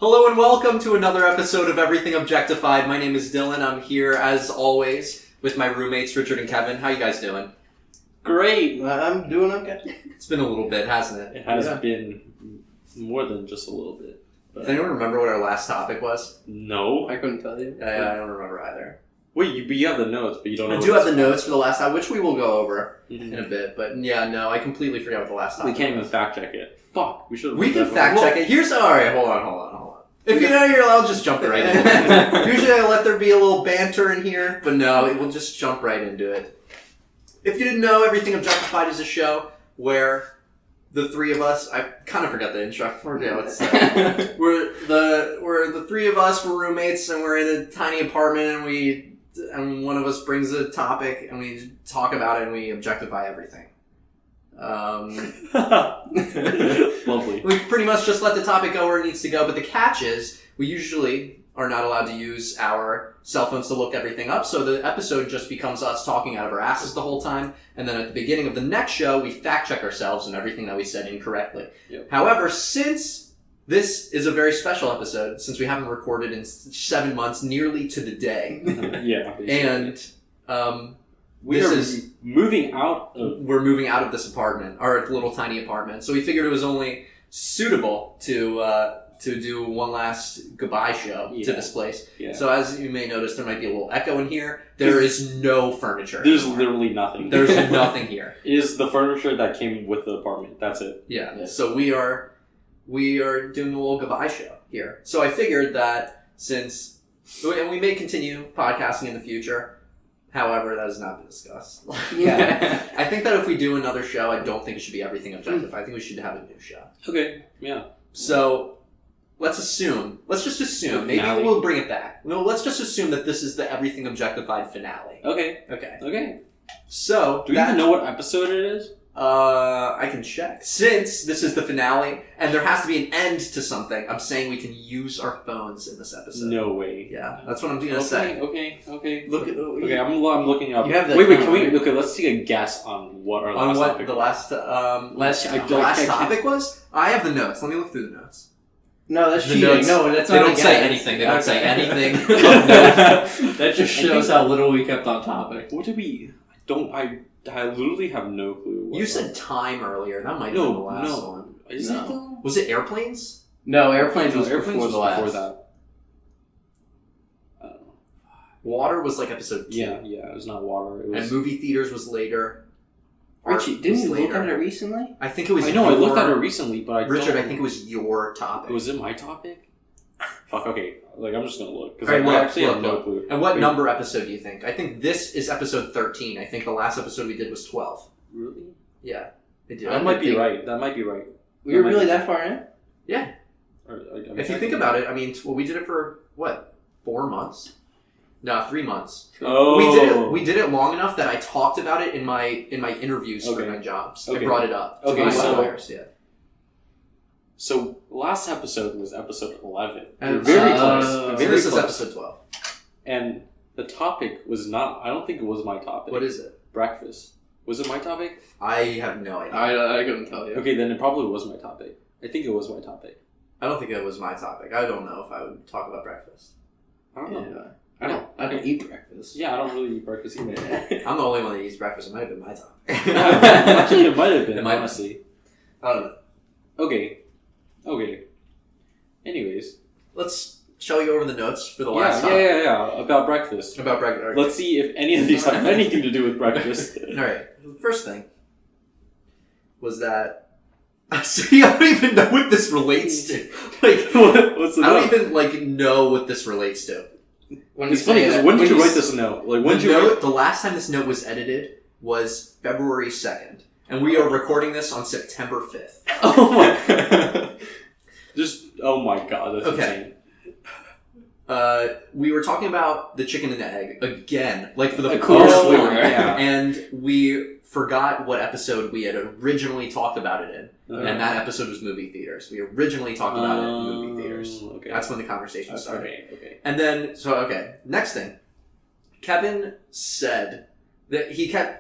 Hello and welcome to another episode of Everything Objectified. My name is Dylan. I'm here, as always, with my roommates, Richard and Kevin. How you guys doing? Great. I'm doing okay. It's been a little bit, hasn't it? It has been more than just a little bit. But... Does anyone remember what our last topic was? No. I couldn't tell you. I don't remember either. Wait, you have the notes, but you don't know. I do have the notes for the last time, which we will go over Mm-hmm. in a bit. But yeah, no, I completely forgot what the last topic We can't was. even fact check it. Fuck. We can fact check it. Here's... Alright, hold on. If you know you're allowed, just jump right in. Usually I let there be a little banter in here, but no, we'll just jump right into it. If you didn't know, Everything Objectified is a show where the three of us, I kind of forgot the intro, I forget what it's we're the three of us, we're roommates, and we're in a tiny apartment, and one of us brings a topic, and we talk about it, and we objectify everything. Lovely. We pretty much just let the topic go where it needs to go, but the catch is we usually are not allowed to use our cell phones to look everything up, so the episode just becomes us talking out of our asses the whole time, and then at the beginning of the next show, we fact check ourselves and everything that we said incorrectly. Yep. However, since this is a very special episode, since we haven't recorded in 7 months, nearly to the day, Yeah. and we're moving out of this apartment, our little tiny apartment. So we figured it was only suitable to do one last goodbye show to this place. Yeah. So as you may notice, there might be a little echo in here. There is no furniture. There's anymore. literally nothing. There's nothing here. It is the furniture that came with the apartment. That's it. Yeah. So we are doing a little goodbye show here. So I figured that and we may continue podcasting in the future. However, that has not been discussed. Yeah. I think that if we do another show, I don't think it should be Everything Objectified. I think we should have a new show. Okay. Yeah. So, let's just assume, maybe Finale. we'll bring it back. No, let's just assume that this is the Everything Objectified finale. Okay. So, Do we even know what episode it is? I can check. Since this is the finale, and there has to be an end to something, I'm saying we can use our phones in this episode. No way. Yeah, that's what I'm going to say. Okay. Look at I'm looking up. You have that wait, camera, can we? right? Okay, let's take a guess on what our On last what topic the was. last topic was? I have the notes. Let me look through the notes. No, that's The cheating. notes, No, that's they not don't a say guess. anything. They don't say anything. That just shows how little we kept on topic. What did we? I literally have no clue. You said time earlier. That might have been the last one. Is No. it though? Was it airplanes? No, airplanes was Airplanes before was the last. before that. I don't know. Water was like episode 2. Yeah, it was not water. It was. And movie theaters was later. Richie, Art didn't was you look later. at it recently? I think it was I know. I looked your- at it recently, but Richard, don't- I think it was your topic. Was it my topic? Fuck. Okay. I'm just gonna look because Alright, I look, actually have no look. clue. And what Wait. number episode do you think? I think this is episode 13. I think the last episode we did was 12. Really? Yeah. I do. That might be right. That might be right. We were really that far in? Yeah. If you think about it, I mean, we did it for, 4 months? No, 3 months. Oh. We did it long enough that I talked about it in my interviews for Okay. my jobs. Okay. I brought it up. Okay, my so- lawyers, yeah. So last episode was episode 11. And We're very so close. So Very this is close. episode 12. And the topic was not. I don't think it was my topic. What is it? Breakfast. Was it my topic? I have no idea. I couldn't tell you. Okay, then it probably was my topic. I think it was my topic. I don't think it was my topic. I don't know if I would talk about breakfast. I don't know. Yeah. I don't eat breakfast. Yeah, I don't really eat breakfast either. I'm the only one that eats breakfast. It might have been my topic. Actually, it might have been. It might- honestly. I don't know. Okay. Anyways. Shall we go over the notes for the last Yeah. topic? About breakfast. About breakfast. Let's see if any of these have anything to do with breakfast. Alright. The first thing was that... See, I don't even know what this relates to. Like, What's the I note? don't even, know what this relates to. When It's funny because when did you write this note? Like when did you write? The last time this note was edited was February 2nd. And we are recording this on September 5th. Oh my god! Oh my god, that's Okay. insane. We were talking about the chicken and egg again, like for the Of course first we time. were. Yeah. And we forgot what episode we had originally talked about it in. And that episode was movie theaters. We originally talked about it in movie theaters. Okay. That's when the conversation started. Okay. And then, next thing. Kevin said that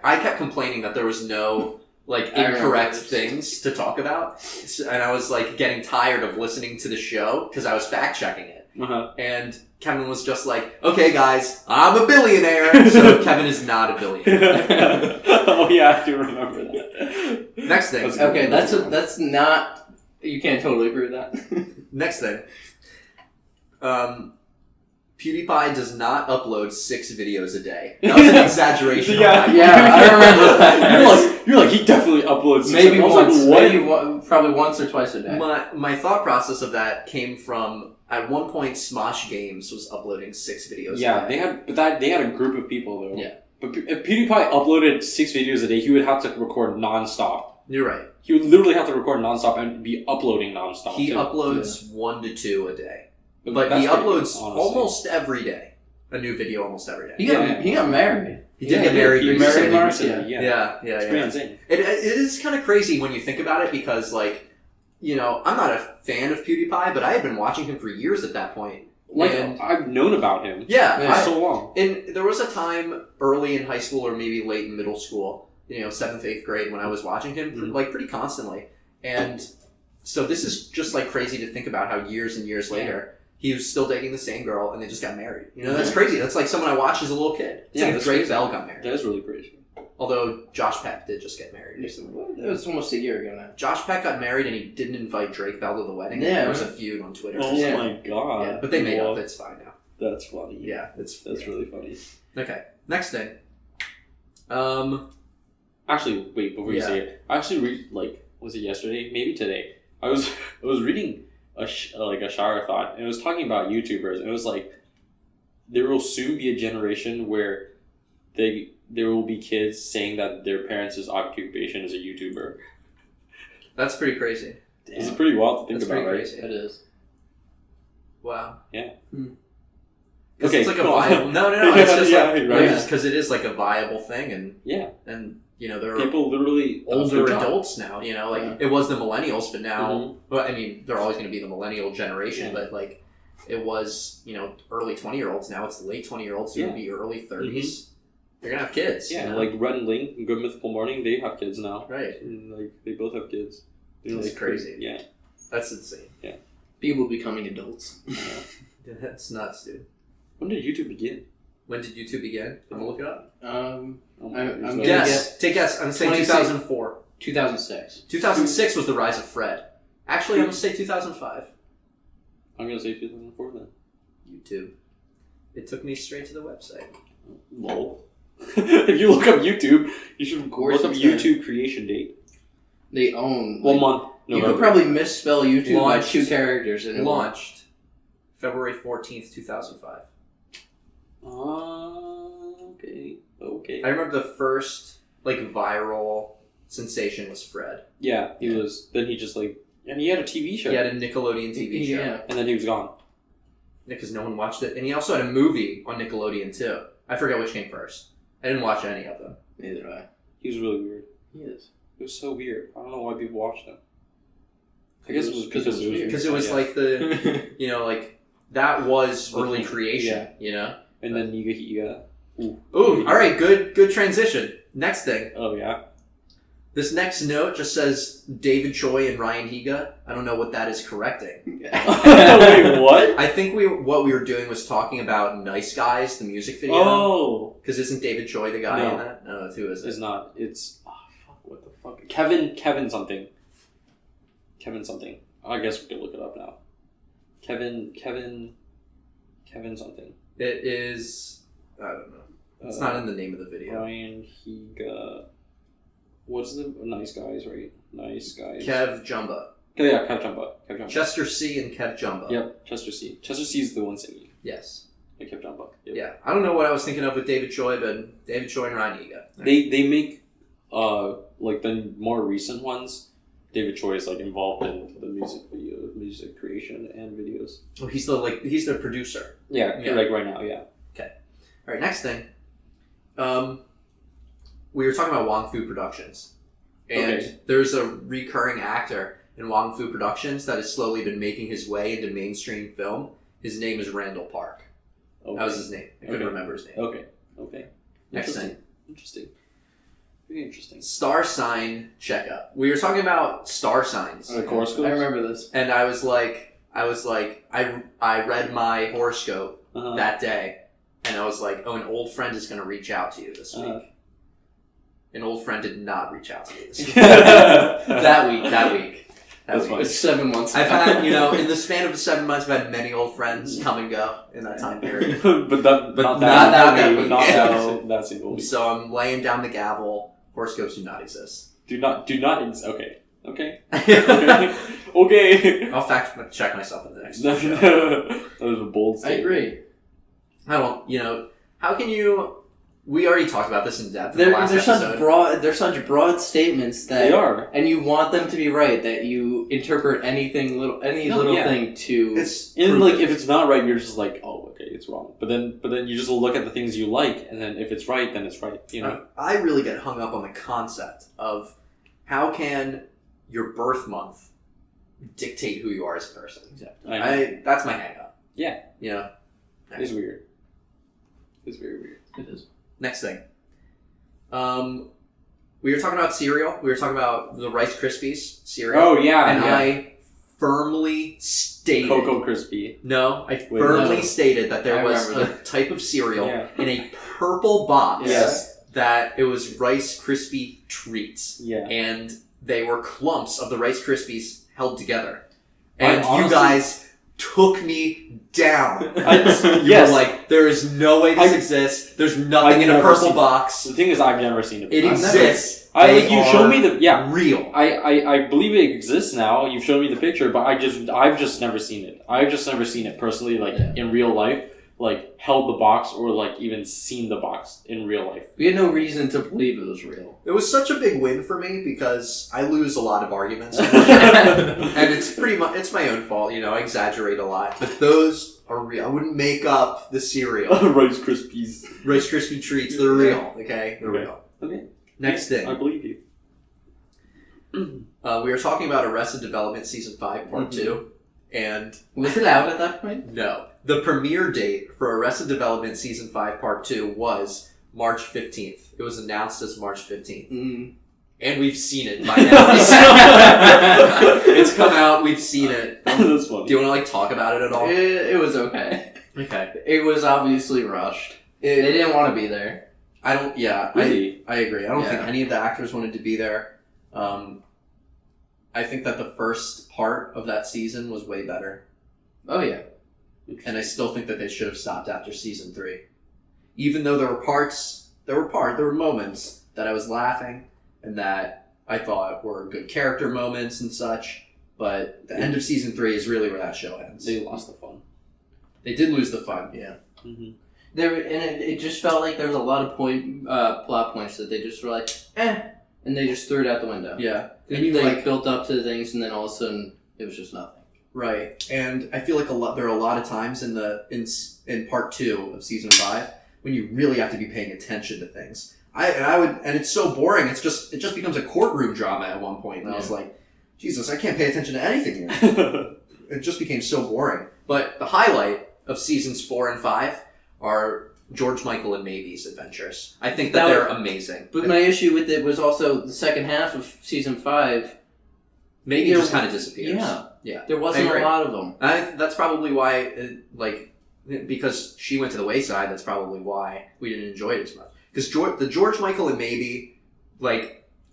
I kept complaining that there was no like I remember incorrect this. things to talk about, and I was like getting tired of listening to the show because I was fact checking it. Uh-huh. And Kevin was just like, "Okay, guys, I'm a billionaire." So Kevin is not a billionaire. Oh yeah, I do remember that. Next thing. That's good. Okay, that's not. You can't totally prove that. Next thing. PewDiePie does not upload 6 videos a day. That was an exaggeration. Yeah, I remember that. You're like he definitely uploads. Maybe I was like, once, what? probably once or twice a day. My thought process of that came from at one point Smosh Games was uploading 6 videos. Yeah, a day. they had a group of people though. Yeah. But if PewDiePie uploaded 6 videos a day, he would have to record nonstop. You're right. He would literally have to record nonstop and be uploading nonstop. He too. uploads 1 to 2 a day, but That's he pretty uploads good, honestly. almost every day. A new video almost every day. He got married. He did get married He recently. married recently. Yeah. It's pretty insane. It is kind of crazy when you think about it because, like, you know, I'm not a fan of PewDiePie, but I had been watching him for years at that point. Like And- I've known about him Yeah, for so long. and there was a time early in high school or maybe late in middle school, you know, 7th, 8th grade when I was watching him, Mhm. like, pretty constantly. And so this is just, like, crazy to think about how years and years later, he was still dating the same girl and they just got married. You know, that's crazy. That's like someone I watched as a little kid. It's Yeah, like if that's Drake crazy. Bell got married. That is really crazy. Although Josh Peck did just get married recently. It was almost a year ago now. Josh Peck got married and he didn't invite Drake Bell to the wedding. Yeah. There was a feud on Twitter. Oh Yeah. my god. Yeah, but they made Well, up. It's fine now. That's funny. Yeah, it's That's really funny. okay. Next thing. Actually, wait, before you Yeah. say it, I actually read, like, was it yesterday? Maybe today. I was reading a shower thought, and it was talking about YouTubers, and it was like, there will soon be a generation where there will be kids saying that their parents' occupation is a YouTuber. That's pretty crazy. It's pretty wild to think That's about, pretty right? crazy. It is. Wow. Yeah. Because Okay, it's like a go on. viable. No. It's just Yeah, like right. because it is like a viable thing, and Yeah. you know there are People literally older adults now. You know, like Yeah. it was the millennials, but now, Mhm. well, I mean, they're always going to be the millennial generation, Yeah. but like it was, you know, early 20-year-olds. Now it's the late 20-year-olds who Yeah. would be early 30s. They're gonna have kids. Yeah, you know? like Red and Link and Good Mythical Morning, they have kids now. right. And, like, they both have kids. They're, That's like, crazy. Yeah. That's insane. People becoming adults. That's nuts, dude. When did YouTube begin? When did YouTube begin? I'm gonna look it up. I'm Oh gonna God. Guess. Take a guess. I'm gonna say 26. 2004. 2006. 2006 was the rise of Fred. Actually, I'm gonna say 2005. I'm gonna say 2004 then. YouTube. It took me straight to the website. Lol. If you look up YouTube, you should course look up it's YouTube creation date. They own. One like, month. You November. could probably misspell YouTube Launched. by 2 characters and it won't. Launched February 14th, 2005. Okay. Okay. I remember the first like viral sensation was Fred. Yeah, he was. Then he just like, and he had a TV show. He had a Nickelodeon TV show. Yeah. And then he was gone. Because no one watched it. And he also had a movie on Nickelodeon too. I forget which came first. I didn't watch any of them. Neither do I. He was really weird. He is. It was so weird. I don't know why people watched him. I guess it was because it was weird. Because it was I like the, you know, like that was early Yeah. creation, you know? And then you got. Ooh, alright, good transition. Next thing. Oh yeah. This next note just says David Choi and Ryan Higa. I don't know what that is correcting. Wait, what? I think what we were doing was talking about Nice Guys, the music video. Oh, Because isn't David Choi the guy No. in that? No, who is it? it's not. It's fuck. What the fuck? Kevin something. Kevin something. I guess we can look it up now. Kevin something. It is. I don't know. It's not in the name of the video. Ryan Higa. What's the Nice Guys, right? Nice Guys. Kev Jumba. Oh, yeah, Kev Jumba. Chester C and Kev Jumba. Yep, Chester C. Chester C is the one singing. Yes. Like Kev Jumba. Yep. Yeah. I don't know what I was thinking of with David Choi, but David Choi and Ryan Higa. They make like the more recent ones. David Choi is like involved in the music creation and videos. Oh, he's the producer. Yeah, Yeah. like right now, yeah. All right, next thing. We were talking about Wong Fu Productions, and Okay. there's a recurring actor in Wong Fu Productions that has slowly been making his way into mainstream film. His name is Randall Park. Okay. That was his name. I couldn't Okay. remember his name. Okay. Next Interesting. thing. Interesting. Pretty interesting. Star sign checkup. We were talking about star signs. Horoscopes? I remember this. And I read my horoscope that day, and I was like, oh, an old friend is going to reach out to you this week. An old friend did not reach out to me this week. That week. That's funny. It's 7 months. I've had, in the span of 7 months, I've had many old friends come and go in that time period. but not not that week. That single week. So I'm laying down the gavel. Horoscopes do not exist. Okay. Okay. I'll fact check myself in the next show. That was a bold I statement. agree. I don't, how can you... We already talked about this in depth in the last They're episode. they're such broad statements that They are. and you want them to be right, that you interpret any little thing to. It's And like, if it's not right, you're just like, oh, okay, it's wrong. But then you just look at the things you like, and then if it's right, then it's right. I really get hung up on the concept of how can your birth month dictate who you are as a person. Exactly. That's my hang up. Yeah. It's weird. It's very weird. It is. Next thing. We were talking about cereal. We were talking about the Rice Krispies cereal. Oh yeah. And yeah. I firmly stated... Cocoa Crispy. No, I firmly stated that there was remember a type of cereal Yeah. in a purple box Yes. that it was Rice Krispie treats. Yeah. And they were clumps of the Rice Krispies held together. I And you honestly- guys took me down. You Yes. were like, there is no way this exists. There's nothing in a never purple seen it. box. The thing is, I've never seen it. It before. exists. You showed me real. I believe it exists now. You've shown me the picture, but I've just never seen it. I've just never seen it personally, in real life, held the box or even seen the box in real life. We had no reason to believe it was real. It was such a big win for me because I lose a lot of arguments, and it's my own fault. I exaggerate a lot, but those are real. I wouldn't make up the cereal. Rice Krispies. Rice Krispie treats, they're real. Okay, they're real. Okay. Next thing. I believe you. We were talking about Arrested Development Season 5, Part 2, and... Was it out at that point? No. The premiere date for Arrested Development Season 5, Part 2 was March 15th. It was announced as March 15th. Mm. And we've seen it by now. It's come out, we've seen it. That's funny. Do you want to, talk about it at all? It was okay. Okay. It was obviously rushed. They didn't want to be there. I don't... Yeah, Really? I agree. I don't think Yeah. any of the actors wanted to be there. I think that the first part of that season was way better. Oh yeah. And I still think that they should have stopped after season 3. Even though there were moments that I was laughing and that I thought were good character moments and such, but the end of season 3 is really where that show ends. They lost the fun. They did lose the fun, yeah. Mm-hmm. It just felt like there was a lot of plot points that they just were like, and they just threw it out the window. Yeah. And they built up to things, and then all of a sudden, it was just nothing. Right. And I feel like there are a lot of times in part 2 of season 5 when you really have to be paying attention to things. And it's so boring. It just becomes a courtroom drama at one point. And I was like, Jesus, I can't pay attention to anything here. It just became so boring. But the highlight of seasons 4 and 5 are George Michael and Mavy's adventures. I think that they're amazing. But my issue with it was also the second half of season 5. Maybe just kind of disappears. Yeah. There wasn't a lot of them. That's probably why, because she went to the wayside, that's probably why we didn't enjoy it as much. Because the George Michael and Mavy,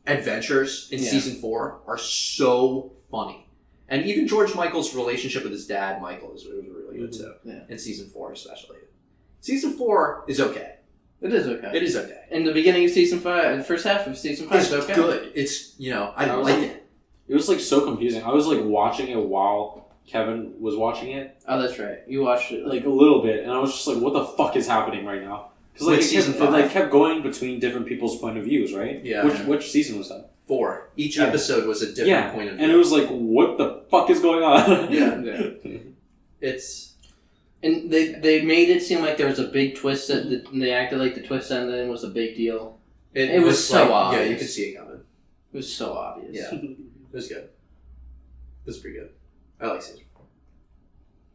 adventures in season 4 are so funny. And even George Michael's relationship with his dad, Michael, is really good too. Yeah. In season 4 especially. Season 4 is okay. It is okay. It is okay. In the beginning of season 5, the first half of season 5 It's is okay. good. It's, I like it. It was so confusing. I was watching it while Kevin was watching it. Oh, that's right. You watched it. A little bit, and I was just like, what the fuck is happening right now? Because season 5. it kept going between different people's point of views, right? Yeah. Which season was that? 4. Each episode was a different point of view. And it was what the fuck is going on? Yeah. It's... And they made it seem like there was a big twist, and they acted like the twist ending was a big deal. It was so obvious. Yeah, you could see it coming. It was so obvious. Yeah. It was good. It was pretty good. I like season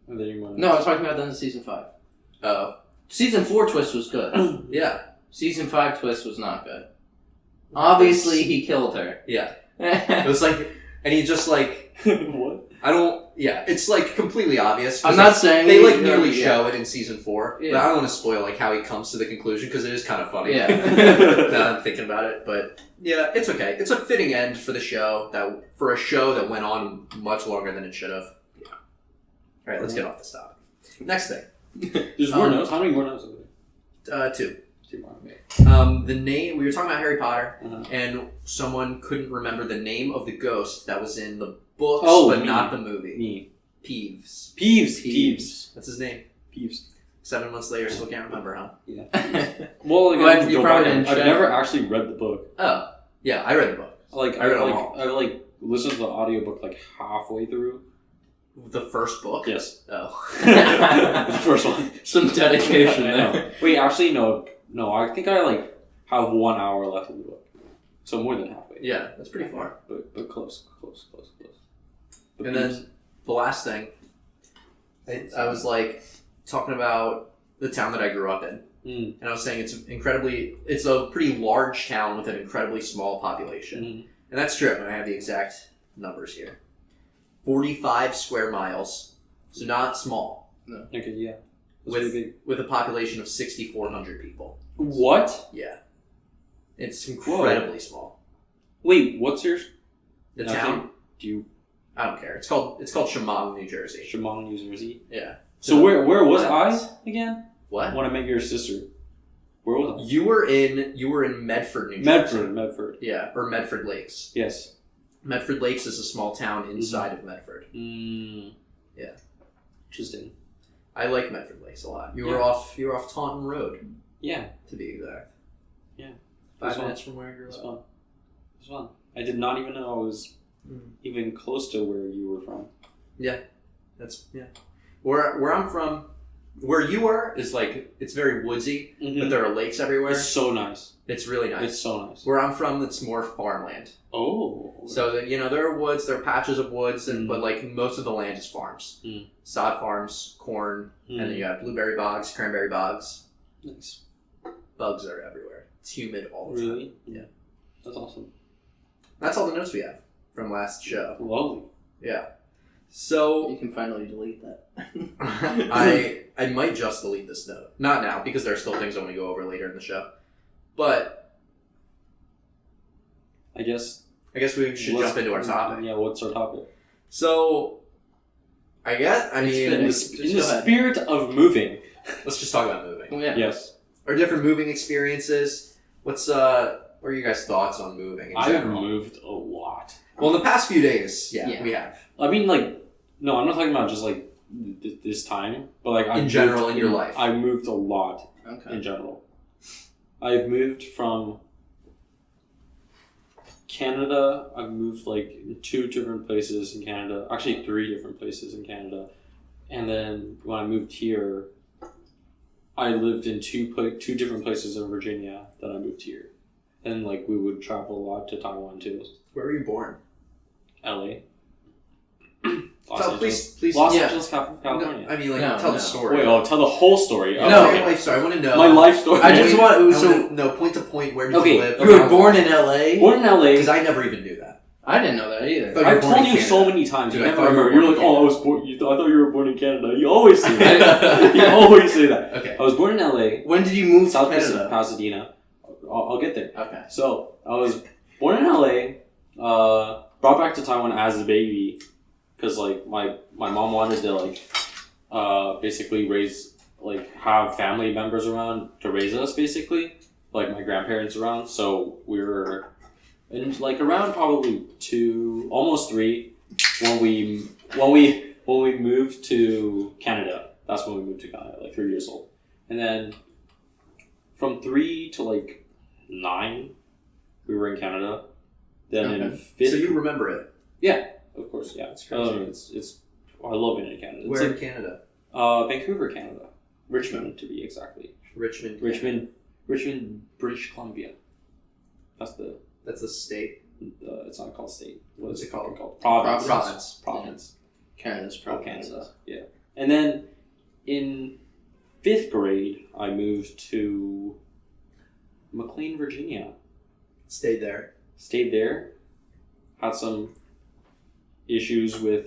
4. No, I'm talking about the end of season 5. Oh. Season 4 twist was good. Yeah. Season 5 twist was not good. Obviously, he killed her. Yeah. It was like, and he just like, What? I don't. Yeah, it's like completely obvious. 'Cause I'm not saying they like he- nearly yeah. show it in season 4, Yeah. but I don't want to spoil like how he comes to the conclusion because it is kind of funny. Yeah. Now that I'm thinking about it, but yeah, it's okay. It's a fitting end for the show for a show that went on much longer than it should have. Yeah. All right, let's get off this topic. Next thing, There's more notes. How many more notes are there? 2. 2 more. Okay. The name we were talking about Harry Potter, Uh-huh. and someone couldn't remember the name of the ghost that was in the books, but me. not the movie. Me. Peeves. Peeves. That's his name. Peeves. 7 months later, still can't remember, huh? Yeah. Well, like, Well, I have to you go probably back. didn't I've check. never actually read the book. Oh, yeah, I read the book. Like I read them all. I listened to the audiobook like halfway through. The first book? Yes. Oh. The first one. Some dedication I there. know. Wait, actually, no. I think I like have 1 hour left of the book, so more than halfway. Yeah, that's pretty far. But close. But And then the last thing, I was like talking about the town that I grew up in, and I was saying it's a pretty large town with an incredibly small population, and that's true. And I have the exact numbers here: 45 square miles, so not small, okay, yeah. That's with pretty big. with a population of 6,400 people. What? Yeah, it's incredibly small. Wait, what's your The Now, town, Do you I don't care. It's called Chemung, New Jersey. Chemung, New Jersey? Yeah. So where was I again? What? When I met your sister, where was I? You were in Medford, New Jersey. Medford. Yeah, or Medford Lakes. Yes. Medford Lakes is a small town inside of Medford. Yeah. Interesting. I like Medford Lakes a lot. You were Yeah. off Taunton Road, Yeah. to be exact. Yeah. 5 That's minutes from where I grew It's up. fun. It's fun. I did not even know I was even close to where you were from. That's where I'm from. Where you are is like it's very woodsy, but there are lakes everywhere. It's so nice. It's really nice. It's so nice. Where I'm from, it's more farmland. Oh. So that there are woods, there are patches of woods, but like most of the land is farms, sod farms, corn, and then you have blueberry bogs, cranberry bogs. Nice. Bugs are everywhere. It's humid all the time. Really? Yeah. That's awesome. That's all the notes we have from last show. Lovely. Yeah. So You can finally delete that. I might just delete this note. Not now, because there are still things I want to go over later in the show. But I guess we should jump into our topic. Yeah, what's our topic? So I fitting. mean, In the spirit of moving. let's just talk about moving. Well, yeah. Yes. Our different moving experiences. What are your guys' thoughts on moving in I've general? moved a lot. Well, in the past few days, Yeah. we have. I mean, like, no, I'm not talking about just like this time, but like In general, in your life. I've moved a lot Okay. in general. I've moved from Canada. I've moved like in 2 different places in Canada. Actually, 3 different places in Canada. And then when I moved here, I lived in 2 different places in Virginia. Then I moved here, and like we would travel a lot to Taiwan too. Where were you born? LA. Please. Los yeah. Angeles, California. No, I mean, like, No, tell no. the story. Wait, I'll tell the whole story. No, Okay. your life story. I want to know. My life story. I just want no, point to point. Where did Okay, you live? You were born in LA? Born in LA. Because I never even knew that. I didn't know that either. But- I've were born told in you so Canada. many times. Dude, You I never thought you were remember. You're born like, in oh, I was born. I thought you were born in Canada. You always say that. You always say that. Okay. I was born in LA, When did you move to South Canada? Pasadena. I'll get there. Okay. So I was born in LA. Brought back to Taiwan as a baby, because like my mom wanted to like basically have family members around to raise us, basically, like my grandparents around. So we were in like around probably 2, almost 3 when we moved to Canada. That's when we moved to Canada, like 3 years old. And then from 3 to like 9 we were in Canada. Then in 5th, So you remember it? of course, yeah. That's crazy. It's I love it in Canada. Where It's in Canada? Vancouver, Canada. Richmond, to be exactly. Richmond. Richmond, British Columbia. That's That's the state. it's not called state. What What's is it called? Province. Province. Canada's Oh, probably Canada. Yeah. And then in 5th grade, I moved to McLean, Virginia. Stayed there. Stayed there. Had some issues with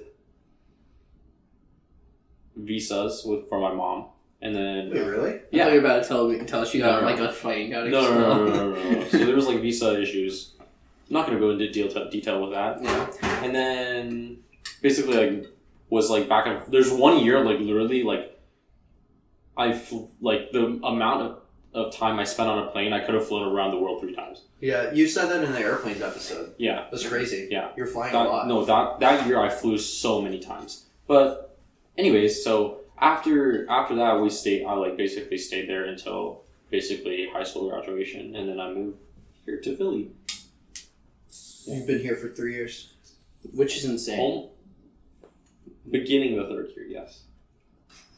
visas for my mom. And then... Wait, really? I thought you were about to tell us she got like a fight. No. So there was like visa issues. I'm not going to go into detail with that. Yeah. And then basically like was like back and... There's 1 year like literally like like the amount of time I spent on a plane, I could have flown around the world 3 times. Yeah, you said that in the airplanes episode. Yeah. That's crazy. Yeah. You're flying a lot. No, that year I flew so many times. But anyways, so after that I like basically stayed there until basically high school graduation, and then I moved here to Philly. You've been here for 3 years. Which is insane. Beginning of the 3rd year, yes.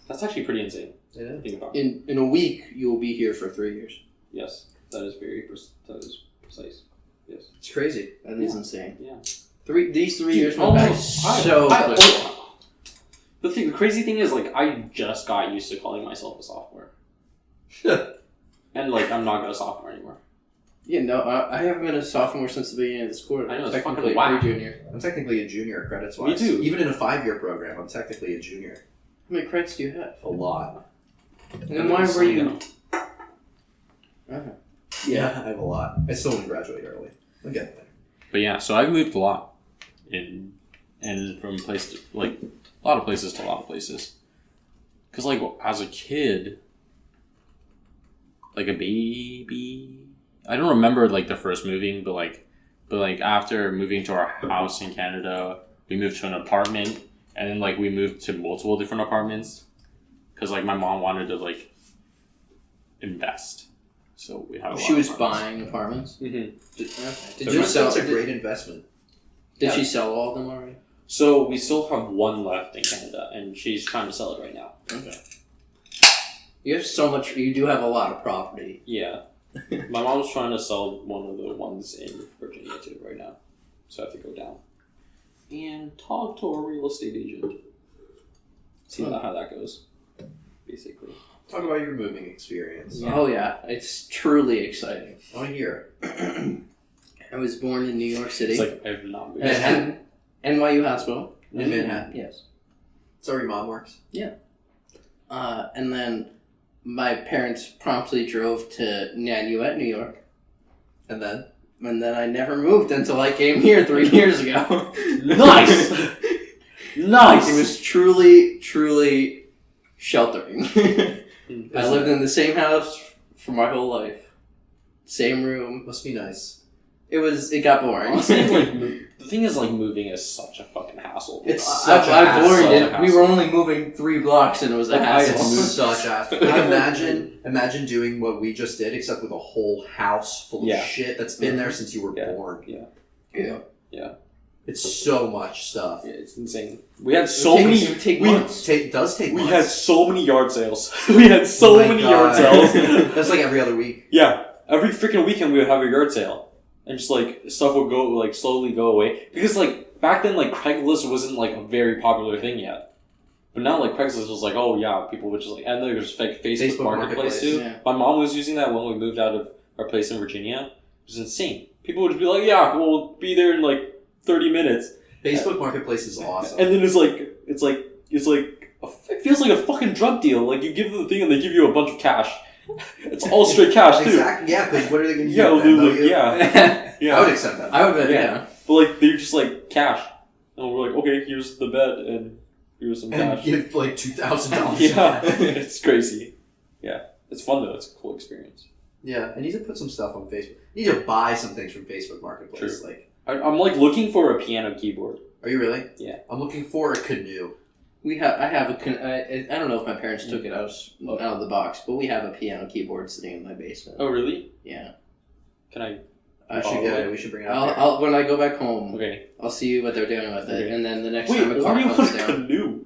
That's actually pretty insane. Yeah. Think about it. In a week, you will be here for 3 years. Yes, that is precise. Yes, It's crazy. That is insane. Yeah. These 3 years went by so quick. The crazy thing is, like, I just got used to calling myself a sophomore. And, like, I'm not a sophomore anymore. Yeah, no, I haven't been a sophomore since the beginning of this quarter. I know, it's technically fucking whack. junior. I'm technically a junior credits wise. Me too. Even in a 5-year program, I'm technically a junior. How many credits do you have? A lot. And then why were you... Yeah, I have a lot. I still want to graduate early. I'll get there. But yeah, so I've moved a lot. And from place to, like, a lot of places to a lot of places. Because, like, as a kid, like a baby... I don't remember, like, the first moving, but after moving to our house in Canada, we moved to an apartment, and then, like, we moved to multiple different apartments. Because, like, my mom wanted to, like, invest. So we had a lot She was of apartments. buying apartments? Mm-hmm. Did you sell... That's a great investment. Did she sell all of them already? So we still have one left in Canada, and she's trying to sell it right now. Okay. You have so much... You do have a lot of property. Yeah. My mom's trying to sell one of the ones in Virginia too right now. So I have to go down and talk to a real estate agent. See how that goes, basically. Talk about your moving experience. Yeah. Oh yeah, it's truly exciting. I want to hear. I was born in New York City. It's like I've not moved. Manhattan? NYU Hospital. In Manhattan? Yes. Is that where your mom works? Yeah. And then my parents promptly drove to Nanuet, New York. And then? And then I never moved until I came here 3 years ago. Nice! Nice! It was truly, truly sheltering. I lived in the same house for my whole life. Same room. Must be nice. It got boring. Honestly, like, the thing is, like, moving is such a fucking hassle. I've learned it. We were only moving 3 blocks and it was a hassle. It's such a... Imagine doing what we just did, except with a whole house full of shit that's been there since you were born. Yeah. It's so much stuff. Yeah, it's insane. We had so many... It would take months. It does take months. We had so many yard sales. We had so many yard sales. That's like every other week. Yeah. Every freaking weekend we would have a yard sale. And just, like, stuff would go, like, slowly go away. Because, like, back then, like, Craigslist wasn't, like, a very popular thing yet. But now, like, Craigslist was like, oh, yeah, people would just, like... And there was, like, Facebook Marketplace, too. Yeah. My mom was using that when we moved out of our place in Virginia. It was insane. People would be like, yeah, we'll be there in, like, 30 minutes. Facebook Marketplace is awesome. And then it feels like a fucking drug deal. Like, you give them the thing and they give you a bunch of cash. It's all straight cash, too. Exactly. Yeah, because what are they going to do? Yeah. I would accept that. I would, yeah. But, like, they're just, like, cash. And we're like, okay, here's the bed and here's some And cash. give, like, $2,000. Yeah. It's crazy. Yeah. It's fun, though. It's a cool experience. Yeah, I need to put some stuff on Facebook. I need to buy some things from Facebook Marketplace. True. Like, I'm, like, looking for a piano keyboard. are you really? Yeah. I'm looking for a canoe. I don't know if my parents took it out of the box, but we have a piano keyboard sitting in my basement. Oh, really? Yeah. Can I... We should get it. We should bring it up. I'll when I go back home, Okay. I'll see what they're doing with it, and then the next Wait, time a car why do you comes want a down. canoe?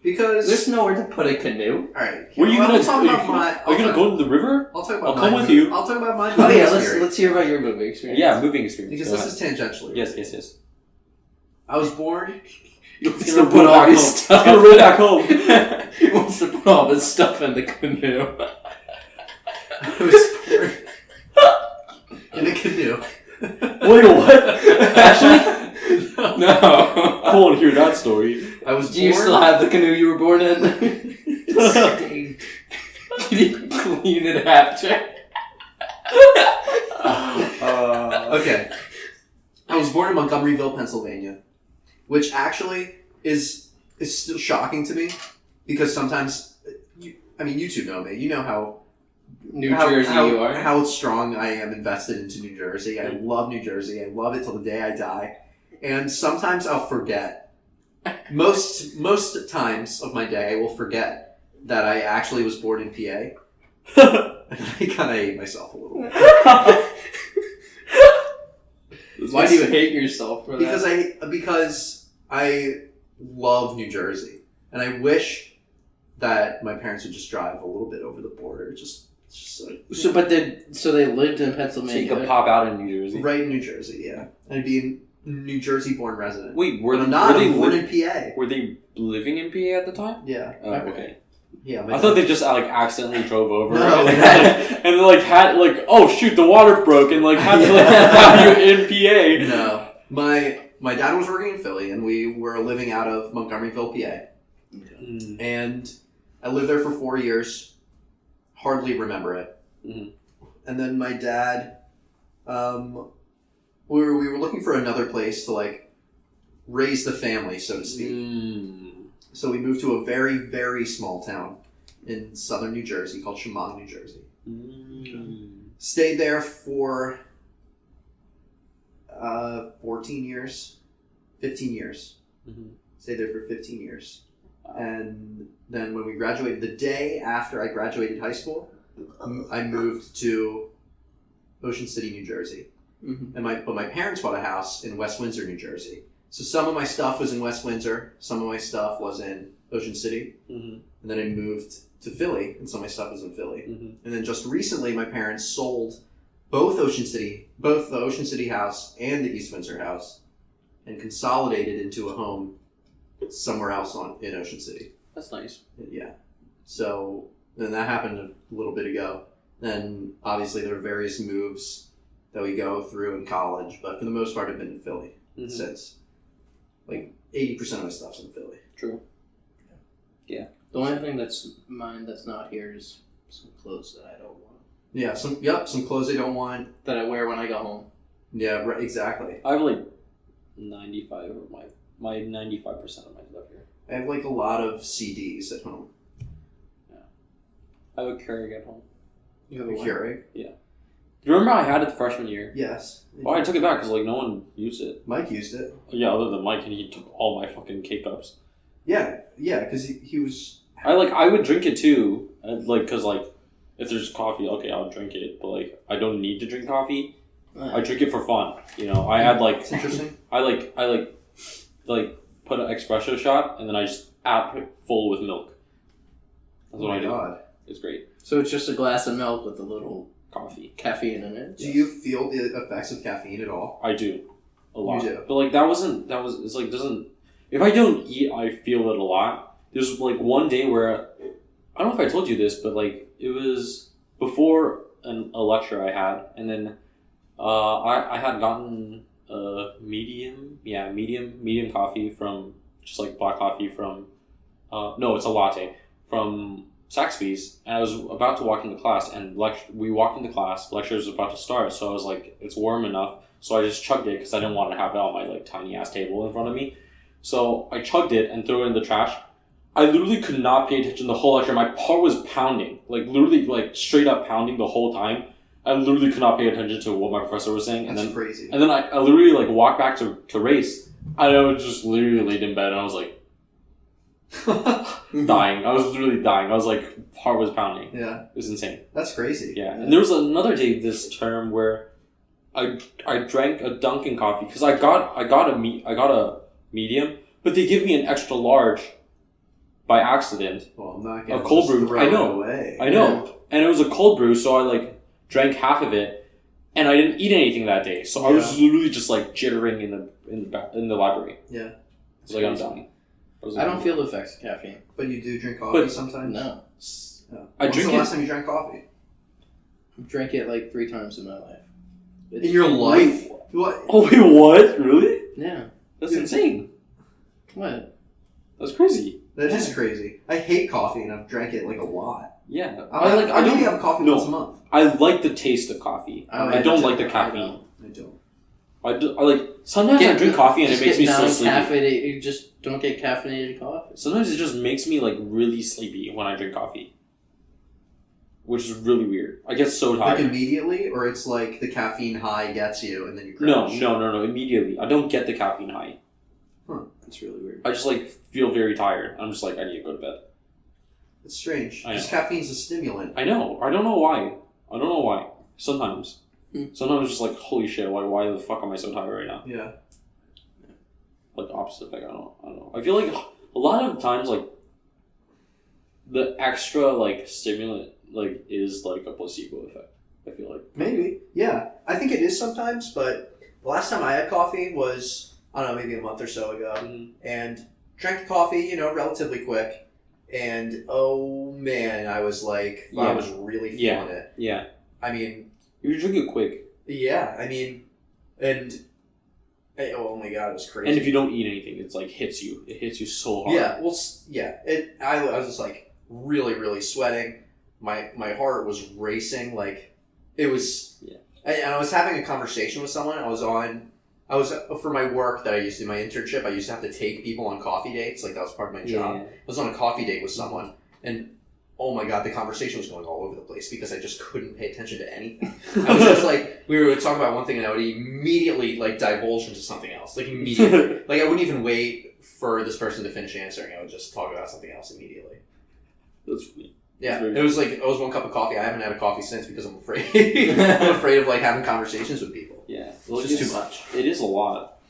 Because There's nowhere to put a canoe. alright. Were you well, gonna... I'll talk about my... Are you gonna go to the river? I'll talk about I'll my come with you. I'll talk about my Oh yeah, experience. let's hear about your movie experience. Yeah, moving experience. Because Go this ahead. is tangentially. Yes. I was born... He's gonna put all his stuff. He's gonna run back home. He wants to put all his stuff in the canoe. I was born... in a canoe. Wait, what? Actually? No. I want to hear that story. I was Do you born- still have the canoe you were born in? Can you clean it after? Okay. I was born in Montgomeryville, Pennsylvania, which actually is still shocking to me because sometimes, you two know me. You know how New Jersey you are. How strong I am invested into New Jersey. I love New Jersey. I love it till the day I die. And sometimes I'll forget. Most times of my day, I will forget that I actually was born in PA. And I kind of hate myself a little bit. Why do you hate yourself for that? Because I love New Jersey, and I wish that my parents would just drive a little bit over the border, just like, So they lived in So Pennsylvania. you could pop out in New Jersey. right in New Jersey, yeah. I'd be a New Jersey-born resident. Wait, But I'm not. I'm born in PA. Were they living in PA at the time? Yeah, Oh, okay. yeah. I thought they just accidentally drove over No, and had oh shoot, the water broke and had to have you in PA. No, my dad was working in Philly, and we were living out of Montgomeryville, PA. And I lived there for 4 years. Hardly remember it. Mhm. And then my dad, we were looking for another place to raise the family, so to speak. So we moved to a very, very small town in southern New Jersey called Chemung, New Jersey. Stayed there for 14 years, 15 years. Stayed there for 15 years. And then when we graduated, the day after I graduated high school, I moved to Ocean City, New Jersey. Mm-hmm. But my parents bought a house in West Windsor, New Jersey. So some of my stuff was in West Windsor, some of my stuff was in Ocean City, and then I moved to Philly, and some of my stuff was in Philly. And then just recently, my parents sold both the Ocean City house and the East Windsor house, and consolidated into a home somewhere else in Ocean City. That's nice. Yeah. So then that happened a little bit ago. Then obviously there are various moves that we go through in college, but for the most part, I've been in Philly since. 80% of my stuff's in Philly. True. Yeah. The only thing that's mine that's not here is some clothes that I don't want. Yeah. Some clothes I don't want. That I wear when I go home. Yeah. Right. Exactly. I have 95 of my 95% of my stuff here. I have a lot of CDs at home. I have a Keurig at home. You have A a what? Keurig. Do you remember I had it the freshman year? Yes. Well, I took it back because no one used it. Mike used it. Yeah, other than Mike, and he took all my fucking K-Cups. Yeah. Yeah. Because he was. I would drink it too, because if there's coffee, okay, I'll drink it, but I don't need to drink coffee. I drink it for fun. I had It's interesting. I put an espresso shot and then I just add it full with milk. That's what I do. God. It's great. So it's just a glass of milk with a little Coffee. caffeine in it. Do you feel the effects of caffeine at all? I do. A lot. You do. But it's doesn't, if I don't eat, I feel it a lot. There's one day where, I don't know if I told you this, but it was before a lecture I had, and then I had gotten medium coffee from, just black coffee from, no, it's a latte, from Saxby's, and I was about to walk into class, and we walked into class, lecture was about to start, so I was it's warm enough, so I just chugged it, because I didn't want to have it on my tiny ass table in front of me, so I chugged it and threw it in the trash. I literally could not pay attention the whole lecture. My heart was pounding, literally straight up pounding the whole time. I literally could not pay attention to what my professor was saying. That's crazy. And then I literally walked back to race. I was just literally laid in bed and I was dying. I was literally dying. I was heart was pounding. Yeah. It was insane. That's crazy. Yeah. And there was another day this term where I drank a Dunkin' coffee because I got a medium, but they give me an extra large by accident. Well, I'm not gonna A cold just brew. throw I know. it away. I know. And it was a cold brew, so I drank half of it, and I didn't eat anything that day. So I was literally just jittering in the library. Yeah. It's I'm dying. I don't feel the effects of caffeine. But you do drink coffee sometimes? No. No. I When's drink the it- last time you drank coffee? I've drank it 3 times in my life. In your life? What? Oh wait, what? Really? Yeah. That's insane. What? That's crazy. That is crazy. I hate coffee and I've drank it like a lot. Yeah. I only have coffee once a month. I like the taste of coffee. I don't like the caffeine. I don't. I like sometimes I drink coffee and it makes me so sleepy. You just don't get caffeinated coffee. Sometimes it just makes me like really sleepy when I drink coffee, which is really weird. I get so tired. Like immediately, or it's like the caffeine high gets you and then you No, crash? immediately. I don't get the caffeine high. That's really weird. I just like feel very tired. I'm just like I need to go to bed. It's strange. I know. Because caffeine's a stimulant. I know. I don't know why. Sometimes. Sometimes it's just like, holy shit, why the fuck am I so tired right now? Yeah. Like opposite effect, I don't know. I feel like a lot of times like the extra like stimulant like is like a placebo effect. I feel like. Maybe. Yeah. I think it is sometimes, but the last time I had coffee was, I don't know, maybe a month or so ago. Mm-hmm. And drank the coffee, relatively quick. And oh man, I was like, I was really feeling it. Yeah. I mean, you drink it quick. Yeah, I mean, and oh my god, it was crazy. And if you don't eat anything, it's like hits you. It hits you so hard. Yeah, well, yeah. I was just like really, really sweating. My heart was racing. Like it was. Yeah. And I was having a conversation with someone. I was for my work that I used to do, my internship. I used to have to take people on coffee dates. Like that was part of my job. Yeah. I was on a coffee date with someone, and oh my god, the conversation was going all over the place because I just couldn't pay attention to anything. I was just like, we would talk about one thing and I would immediately like divulge into something else. Like immediately. Like I wouldn't even wait for this person to finish answering. I would just talk about something else immediately. That's funny. Yeah, it was like, it was one cup of coffee. I haven't had a coffee since because I'm afraid. I'm afraid of like having conversations with people. Yeah. Well, it's just too much. It is a lot.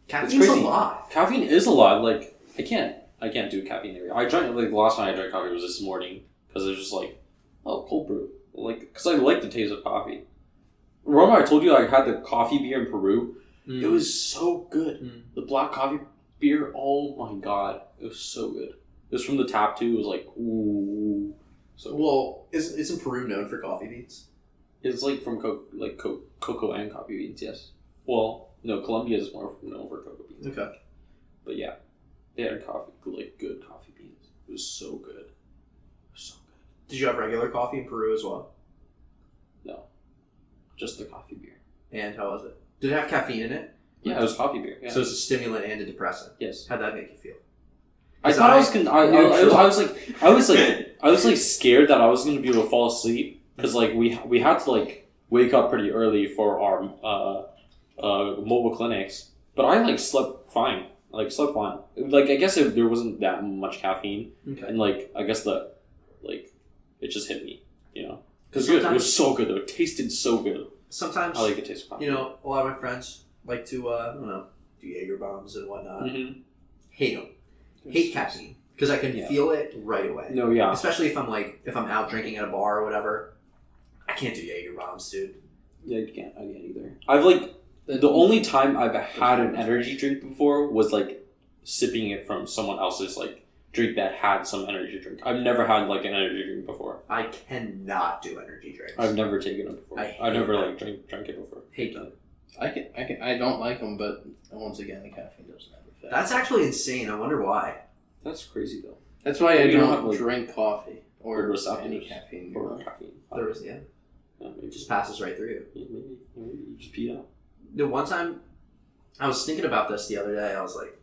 Caffeine's a lot. Caffeine is a lot. Like, I can't do caffeine every day. I drank, like, the last time I drank coffee was this morning. Because it was just like, oh, cold brew. Like, because I like the taste of coffee. Remember I told you I had the coffee beer in Peru? It was so good. The black coffee beer, oh my god. It was so good. It was from the tap too. It was like, ooh. So well, isn't Peru known for coffee beans? It's like from cocoa and coffee beans, yes. Well, no, Colombia is more known for cocoa beans. Okay. But yeah, they had coffee, like good coffee beans. It was so good. So good. Did you have regular coffee in Peru as well? No. Just the coffee beer. And how was it? Did it have caffeine in it? Yeah, it was coffee beer. Yeah. So it's a stimulant and a depressant. Yes. How'd that make you feel? I thought I was like scared that I was gonna be able to fall asleep because like we had to like wake up pretty early for our mobile clinics, but I like slept fine. Like I guess there wasn't that much caffeine, and like I guess it just hit me, Because it was so good though. It tasted so good. Sometimes I like the taste of coffee. A lot of my friends like to I don't know, do Jaeger bombs and whatnot. Mm-hmm. Hate them. Hate caffeine because I can feel it right away. No, yeah. Especially if I'm out drinking at a bar or whatever. I can't do Jaeger bombs, dude. Yeah, I can't either. I've like the only time I've had an energy drink before was like sipping it from someone else's like drink that had some energy drink. I've never had like an energy drink before. I cannot do energy drinks. I've never taken it before. I've never like drank it before. Hate them. I don't like them, but once again, the caffeine doesn't have effect. That's actually insane. I wonder why. That's crazy though. That's why I don't have, like, drink coffee or receptors any caffeine. Or caffeine. There is, yeah. Maybe. It just passes right through you. Yeah, maybe you just pee out. The one time, I was thinking about this the other day. I was like,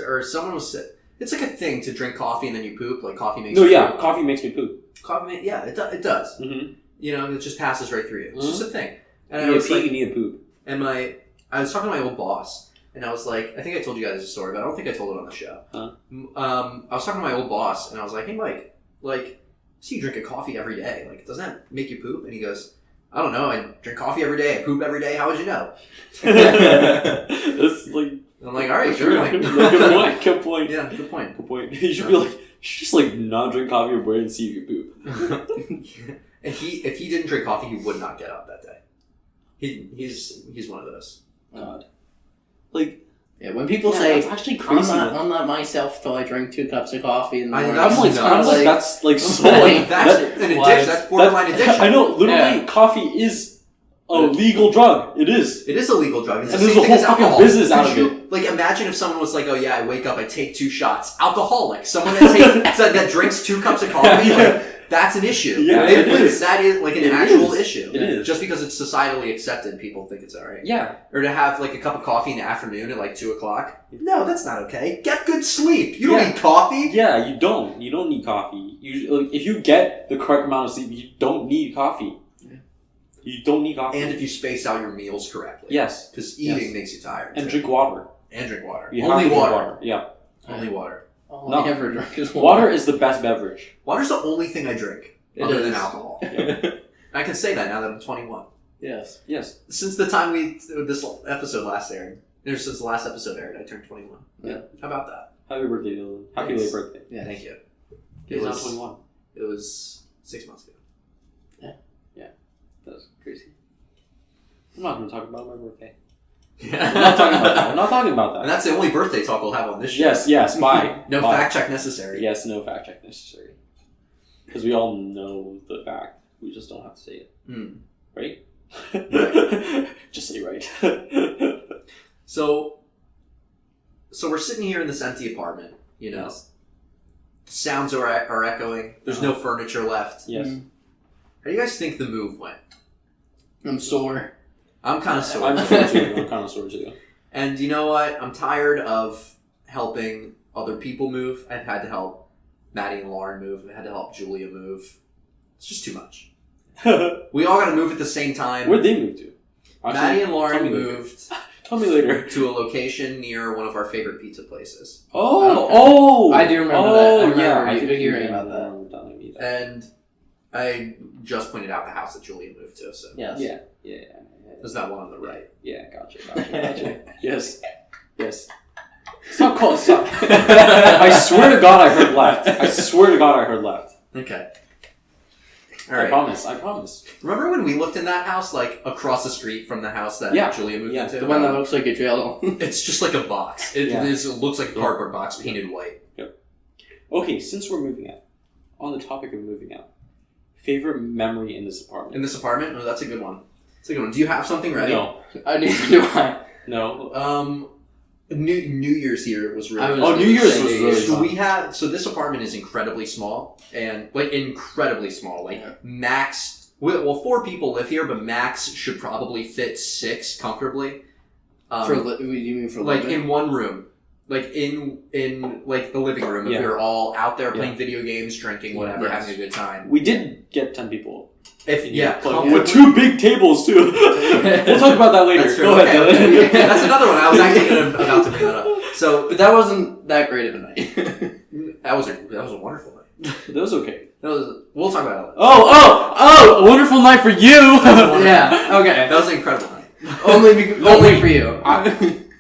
or someone was. It's like a thing to drink coffee and then you poop. Like coffee makes. Coffee makes me poop. It does. Mm-hmm. It just passes right through you. It's just a thing. And You need to pee, you need to poop. And I was talking to my old boss, and I was like, I think I told you guys this story, but I don't think I told it on the show. Huh? I was talking to my old boss, and I was like, hey, Mike, like, so you drink a coffee every day. Like, doesn't that make you poop? And he goes, I don't know. I drink coffee every day. I poop every day. How would you know? That's like... And I'm like, all right, sure. Good point. Yeah, good point. Good point. You should be like, you should just like not drink coffee every day and see if you poop. And if he didn't drink coffee, he would not get up that day. He's one of those. God. Like, yeah, when people say, that's actually crazy. I'm not myself till I drink 2 cups of coffee in the morning. I'm like, that's like so... That's an addiction. That's borderline addiction. I know, literally, coffee is a legal drug. It is. It is a legal drug. It's And the there's same a thing whole as fucking alcohol. business out Could of you, like, imagine if someone was like, "Oh yeah, I wake up, I take 2 shots." Alcoholic. Someone that drinks 2 cups of coffee. Like, that's an issue. Yeah, it is. That is like an It actual is. issue. It is. Just because it's societally accepted, people think it's alright. Yeah. Or to have like a cup of coffee in the afternoon at like 2 o'clock. No, that's not okay. Get good sleep. You don't Yeah. need coffee. Yeah, you don't. You don't need coffee. Like, if you get the correct amount of sleep, you don't need coffee. Yeah. You don't need coffee. And if you space out your meals correctly. Yes. Because eating Yes. makes you tired. And too. drink water. And drink water. You Only have to drink water. Yeah. Only water. All No. I ever drink is Water is the best beverage. Water's the only thing I drink It other than is. alcohol. I can say that now that I'm 21. Yes. Yes. Since the time this episode last aired, or since the last episode aired, I turned 21. Yeah. How about that? Happy birthday, Dylan. Happy late birthday. Yeah. Thank you. He's not 21. It was 6 months ago. That's crazy. I'm not going to talk about my birthday. Yeah. I'm not talking about that. I'm not talking about And that. that's the only birthday talk we'll have on this show. Yes, bye. No Bye. fact check necessary. Yes, no fact check necessary. Because we all know the fact. We just don't have to say it. Hmm. Right? Just say right. So we're sitting here in this empty apartment, you know. Yes. Sounds are echoing. There's no furniture left. Yes. How do you guys think the move went? I'm sore. I'm kind of sore. I'm sore too. I'm kind of sore too. And you know what? I'm tired of helping other people move. I've had to help Maddie and Lauren move. I've had to help Julia move. It's just too much. We all got to move at the same time. Where'd they move to? Actually, Maddie and tell Lauren me later. moved Tell me later. to a location near one of our favorite pizza places. Oh! I do remember that. I remember yeah. I you think hearing you about that. remember telling me that. And I just pointed out the house that Julia moved to, so Yes. Yeah. there's that one on the right. Yeah, gotcha. Yes. Stop. I swear to God I heard left. Okay. All I right. promise. Remember when we looked in that house, like across the street from the house that Yeah. Julia moved Yeah. into? The one that looks like a jail. It's just like a box. It Yeah. looks like a cardboard box painted white. Okay, since we're moving out, on the topic of moving out, favorite memory in this apartment? In this apartment? Oh, that's a good one. That's a good one. Do you have something ready? No. Neither do I. No. New Year's here was really. I was Oh, New Year's was really So fun. so this apartment is incredibly small, and like incredibly small. Like Yeah. max, well, 4 people live here, but max should probably fit 6 comfortably. You mean for like living? in one room, like in like the living room, if Yeah. we were all out there Yeah. playing video games, drinking, whatever, Yes. having a good time. We did get 10 people. If yeah, With 2 big tables too. We'll talk about that later. That's true. Go ahead, Okay, Dylan. okay. That's another one. I was actually about to bring that up. So But that wasn't that great of a night. that was a wonderful night. That was okay. We'll talk about it later. Oh! A wonderful night for you! Yeah, okay. That was an incredible night. Only for you.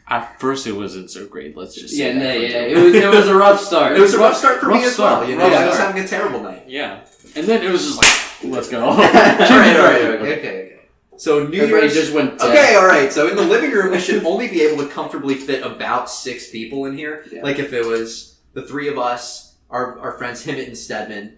At first it wasn't so great, let's just say Yeah, that no, for yeah. Dylan. It was a rough start. It was a rough start for me Rough as well. start. You know, Rough I was start. having a terrible night. Yeah. And then it was just like, let's go. all right. Okay. So New Everybody Year's. just went dead. Okay, all right. So in the living room, we should only be able to comfortably fit about 6 people in here. Yeah. Like if it was the 3 of us, our friends Himmett and Stedman,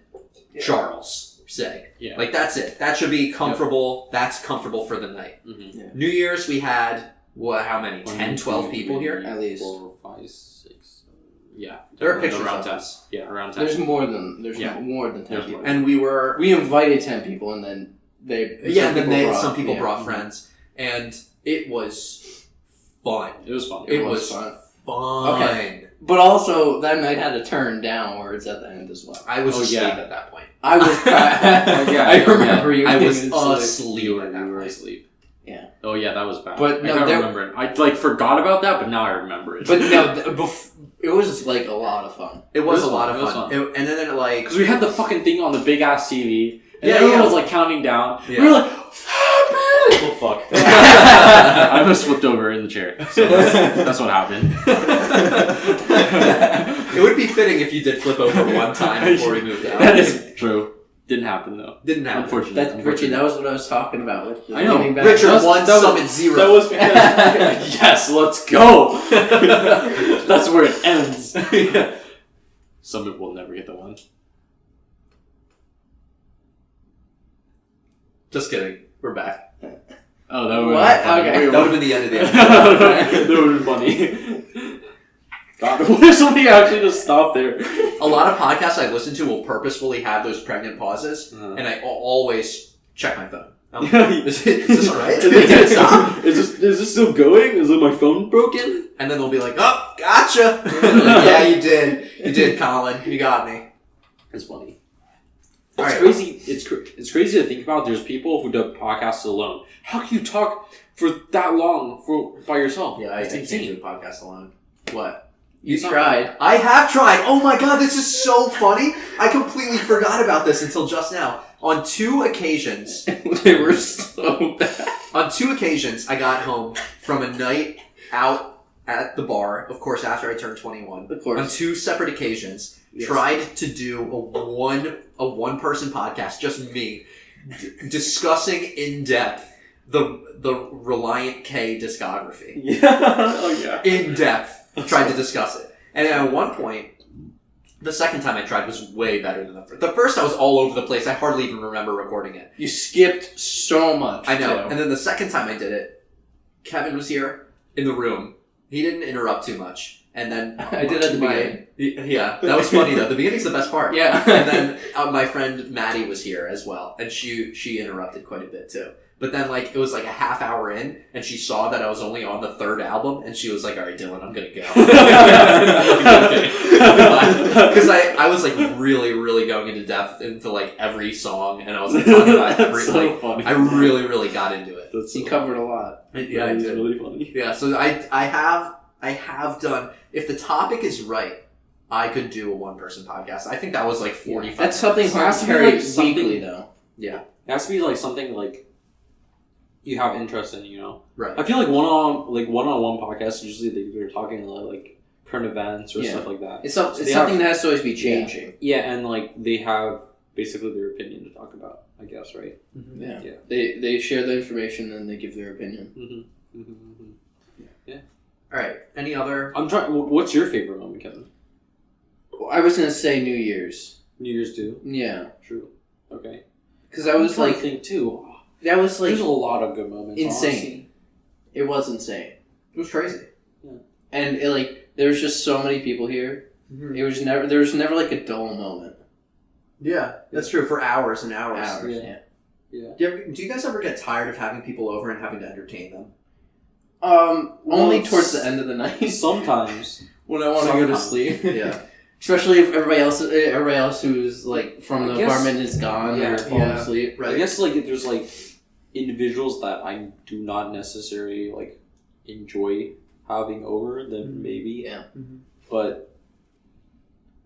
Charles, say. Yeah. Like that's it. That should be comfortable. That's comfortable for the night. Mm-hmm. New Year's, we had how many? 10, 12 people here. At least. 4, 5, 6. Yeah. There are pictures around of 10. us. Yeah, around 10. There's more than Yeah. more than 10 There's people. more. And we were We invited 10 people, and then some people brought friends, and it was fun. It was fun. It was fun. fun. Okay. But also that night had to turn downwards at the end as well. I was Oh, asleep yeah. at that point. I was. I remember you. I being was asleep. asleep You at that were point. asleep. Yeah. Oh yeah, that was bad. But I no, can't there- remember it. I forgot about that, but now I remember it. But no, it was like a lot of fun. It was It was a lot fun. of It was fun. fun. And then it like because we had the fucking thing on the big ass TV, and Yeah, everyone yeah. was like counting down. Yeah. We were like, "Happy!" Oh fuck! I almost flipped over in the chair. So that's what happened. it would be fitting if you did flip over one time before we moved out. That is true. Didn't happen though. Didn't happen. Unfortunately. Richie, that was what I was talking about. With I know. getting back. Richard That was- 1, that was- Summit 0. That was because yes, let's go. That's where it ends. Yeah. Summit will never get the one. Just kidding. We're back. Oh, that would What? Be funny. Okay. That would have been the end of the episode. That would have been funny. God, what if somebody actually just stopped there? A lot of podcasts I listen to will purposefully have those pregnant pauses, Uh-huh. and I always check my phone. Is Is this alright? Did it stop? Is this still going? Is my phone broken? And then they'll be like, "Oh, gotcha." Yeah, you did, Colin. You got me. It's funny. It's Alright. crazy. It's crazy to think about. There's people who do podcasts alone. How can you talk for that long by yourself? Yeah, it's I can't do insane. a podcast alone. What? You tried. I have tried. Oh my god, this is so funny. I completely forgot about this until just now. On 2 occasions, They were so bad. on 2 occasions, I got home from a night out at the bar, of course, after I turned 21. Of course. On 2 separate occasions, Yes. tried to do a one-person podcast, just me, discussing in depth the Reliant K discography. Yeah. Oh yeah. In depth. Tried to discuss it. And at one point, the second time I tried was way better than the first. The first I was all over the place. I hardly even remember recording it. You skipped so much. I know. too. And then the second time I did it, Kevin was here in the room. He didn't interrupt too much. And then I did at the beginning. Yeah, that was funny though. The beginning's the best part. Yeah. And then my friend Maddie was here as well, and she interrupted quite a bit too. But then it was like a half hour in, and she saw that I was only on the 3rd album, and she was like, "All right, Dylan, I'm gonna go." Because I was really, really going into depth into every song, and I was talking about every. That's so funny. I really, really got into it. That's You so covered a lot. Yeah, I It's did. really funny. Yeah, so I have done. If the topic is right, I could do a 1-person podcast. I think that was 45. That's something It hard has to to be, carry like, something- weekly, though. Yeah, It has to be something you have interest in. right. I feel like one-on-one podcasts usually they're talking about current events or Yeah. stuff like that. It's So something they have- that has to always be changing. Yeah, and they have basically their opinion to talk about. I guess, right? Yeah. Yeah. They share the information and they give their opinion. Mm-hmm. Mm-hmm. All right. Any other? I'm trying. What's your favorite moment, Kevin? I was gonna say New Year's. New Year's do. Yeah, True. Okay. because I was I'm trying to like, think too. that was There's a lot of good moments. insane. Honestly. It was insane, It was crazy. and there was just so many people here. It was never there was never a dull moment. Yeah, that's true. For hours and hours. Hours, Yeah. yeah. Yeah. Do you guys ever get tired of having people over and having to entertain them? Only Well, towards the end of the night Sometimes. when I want to go to Sometimes. sleep. Yeah. Especially if everybody else who's from I the guess- apartment is gone Yeah. or falling Yeah. asleep. Right. I guess if there's individuals that I do not necessarily enjoy having over, then maybe. Yeah. Mhm. But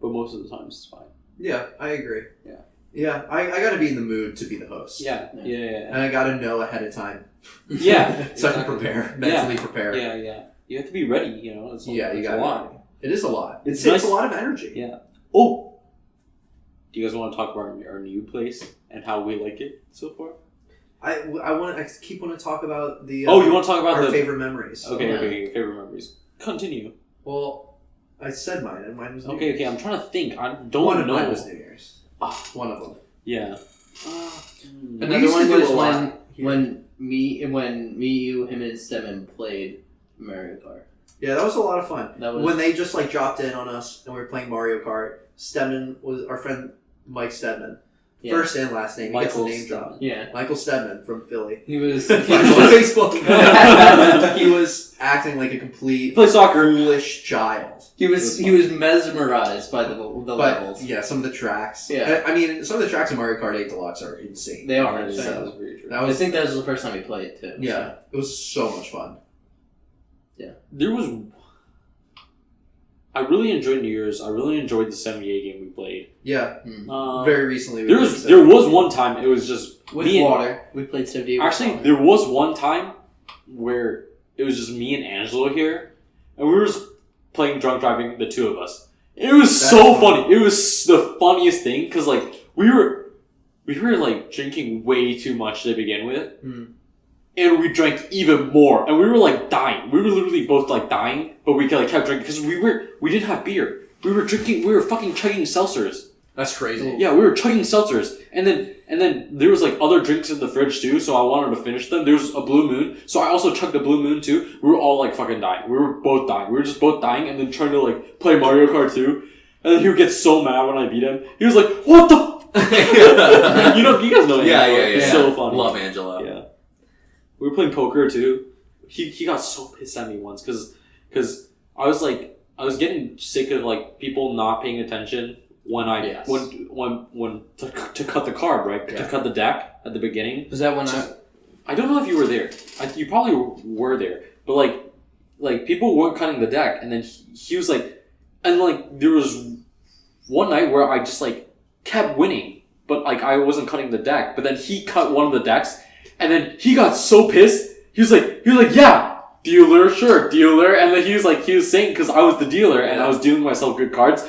most of the time it's fine. Yeah, I agree. Yeah. Yeah, I got to be in the mood to be the host. Yeah. And I got to know ahead of time. Yeah. So I can exactly. prepare, mentally prepare. Yeah. You have to be ready. It's Yeah, you it's got a lot. It is a lot. It's It's nice. a lot of energy. Yeah. Oh. Do you guys want to talk about our new place and how we like it so far? I keep wanting to talk about the. You want to talk about our the favorite memories? Okay. Favorite memories. Continue. Well, I said mine, and mine was New Okay. Year's. I'm trying to think. I don't One of know. mine was New Year's. One of them. Yeah. We Another used to one do was a lot here. when me, you, him, and Stedman played Mario Kart. Yeah, that was a lot of fun. That was When they just dropped in on us and we were playing Mario Kart. Stedman was our friend Mike Stedman. Yeah. First and last name. He gets the Michael name drop. yeah. Michael Stedman from Philly. He was Find him on Facebook. He was acting like a complete Play soccer. foolish child. he was mesmerized by the But levels. yeah, some of the tracks. Yeah. I mean, some of the tracks in Mario Kart 8 Deluxe are insane. They are That is insane. very true. That I was think that was the first time he played too. yeah. It was so much fun. There was. I really enjoyed New Year's. I really enjoyed the 78 game we played. Yeah. Uh, Very recently. there was one time it was just With me and- water, we played 78. Actually, there was one time where it was just me and Angelo here, and we were just playing drunk driving, the two of us. It was That's so funny. funny. It was the funniest thing because we were drinking way too much to begin with, and we drank even more, and we were dying. We were literally both dying, but we kept drinking because we didn't have beer. We were fucking chugging seltzers. That's crazy. Yeah, we were chugging seltzers, and then there was like other drinks in the fridge too. So I wanted to finish them. There was a Blue Moon, so I also chugged a Blue Moon too. We were all like fucking dying. We were both dying. We were just both dying, and then trying to like play Mario Kart 2. And then he would get so mad when I beat him. He was like, "What the?" You guys know. Yeah. It's so funny. Love Angelo. Yeah. We were playing poker too. He got so pissed at me once because I was getting sick of like people not paying attention when when to cut the card, right? Yeah. To cut the deck at the beginning. Was that when I don't know if you were there. You probably were there, but like people weren't cutting the deck, and then he was like, and like there was one night where I just like kept winning, but like I wasn't cutting the deck. But then he cut one of the decks, and then he got so pissed. He was like, yeah, dealer, sure, dealer. And then he was saying because I was the dealer and I was dealing myself good cards.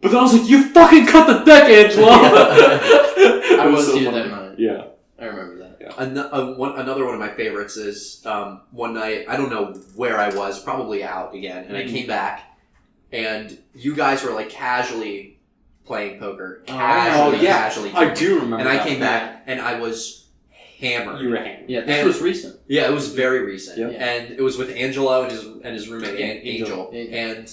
But then I was like, you fucking cut the deck, Angelo. I was so here funny. that night. Yeah, I remember that. Yeah. Another one of my favorites is one night, I don't know where I was, probably out again, and I came back, and you guys were like casually playing poker. Casually. I do remember. And I came back, and I was hammered. You were hammered. Yeah, this was recent. Yeah, it was very recent, Yep. and it was with Angelo and his roommate Angel. and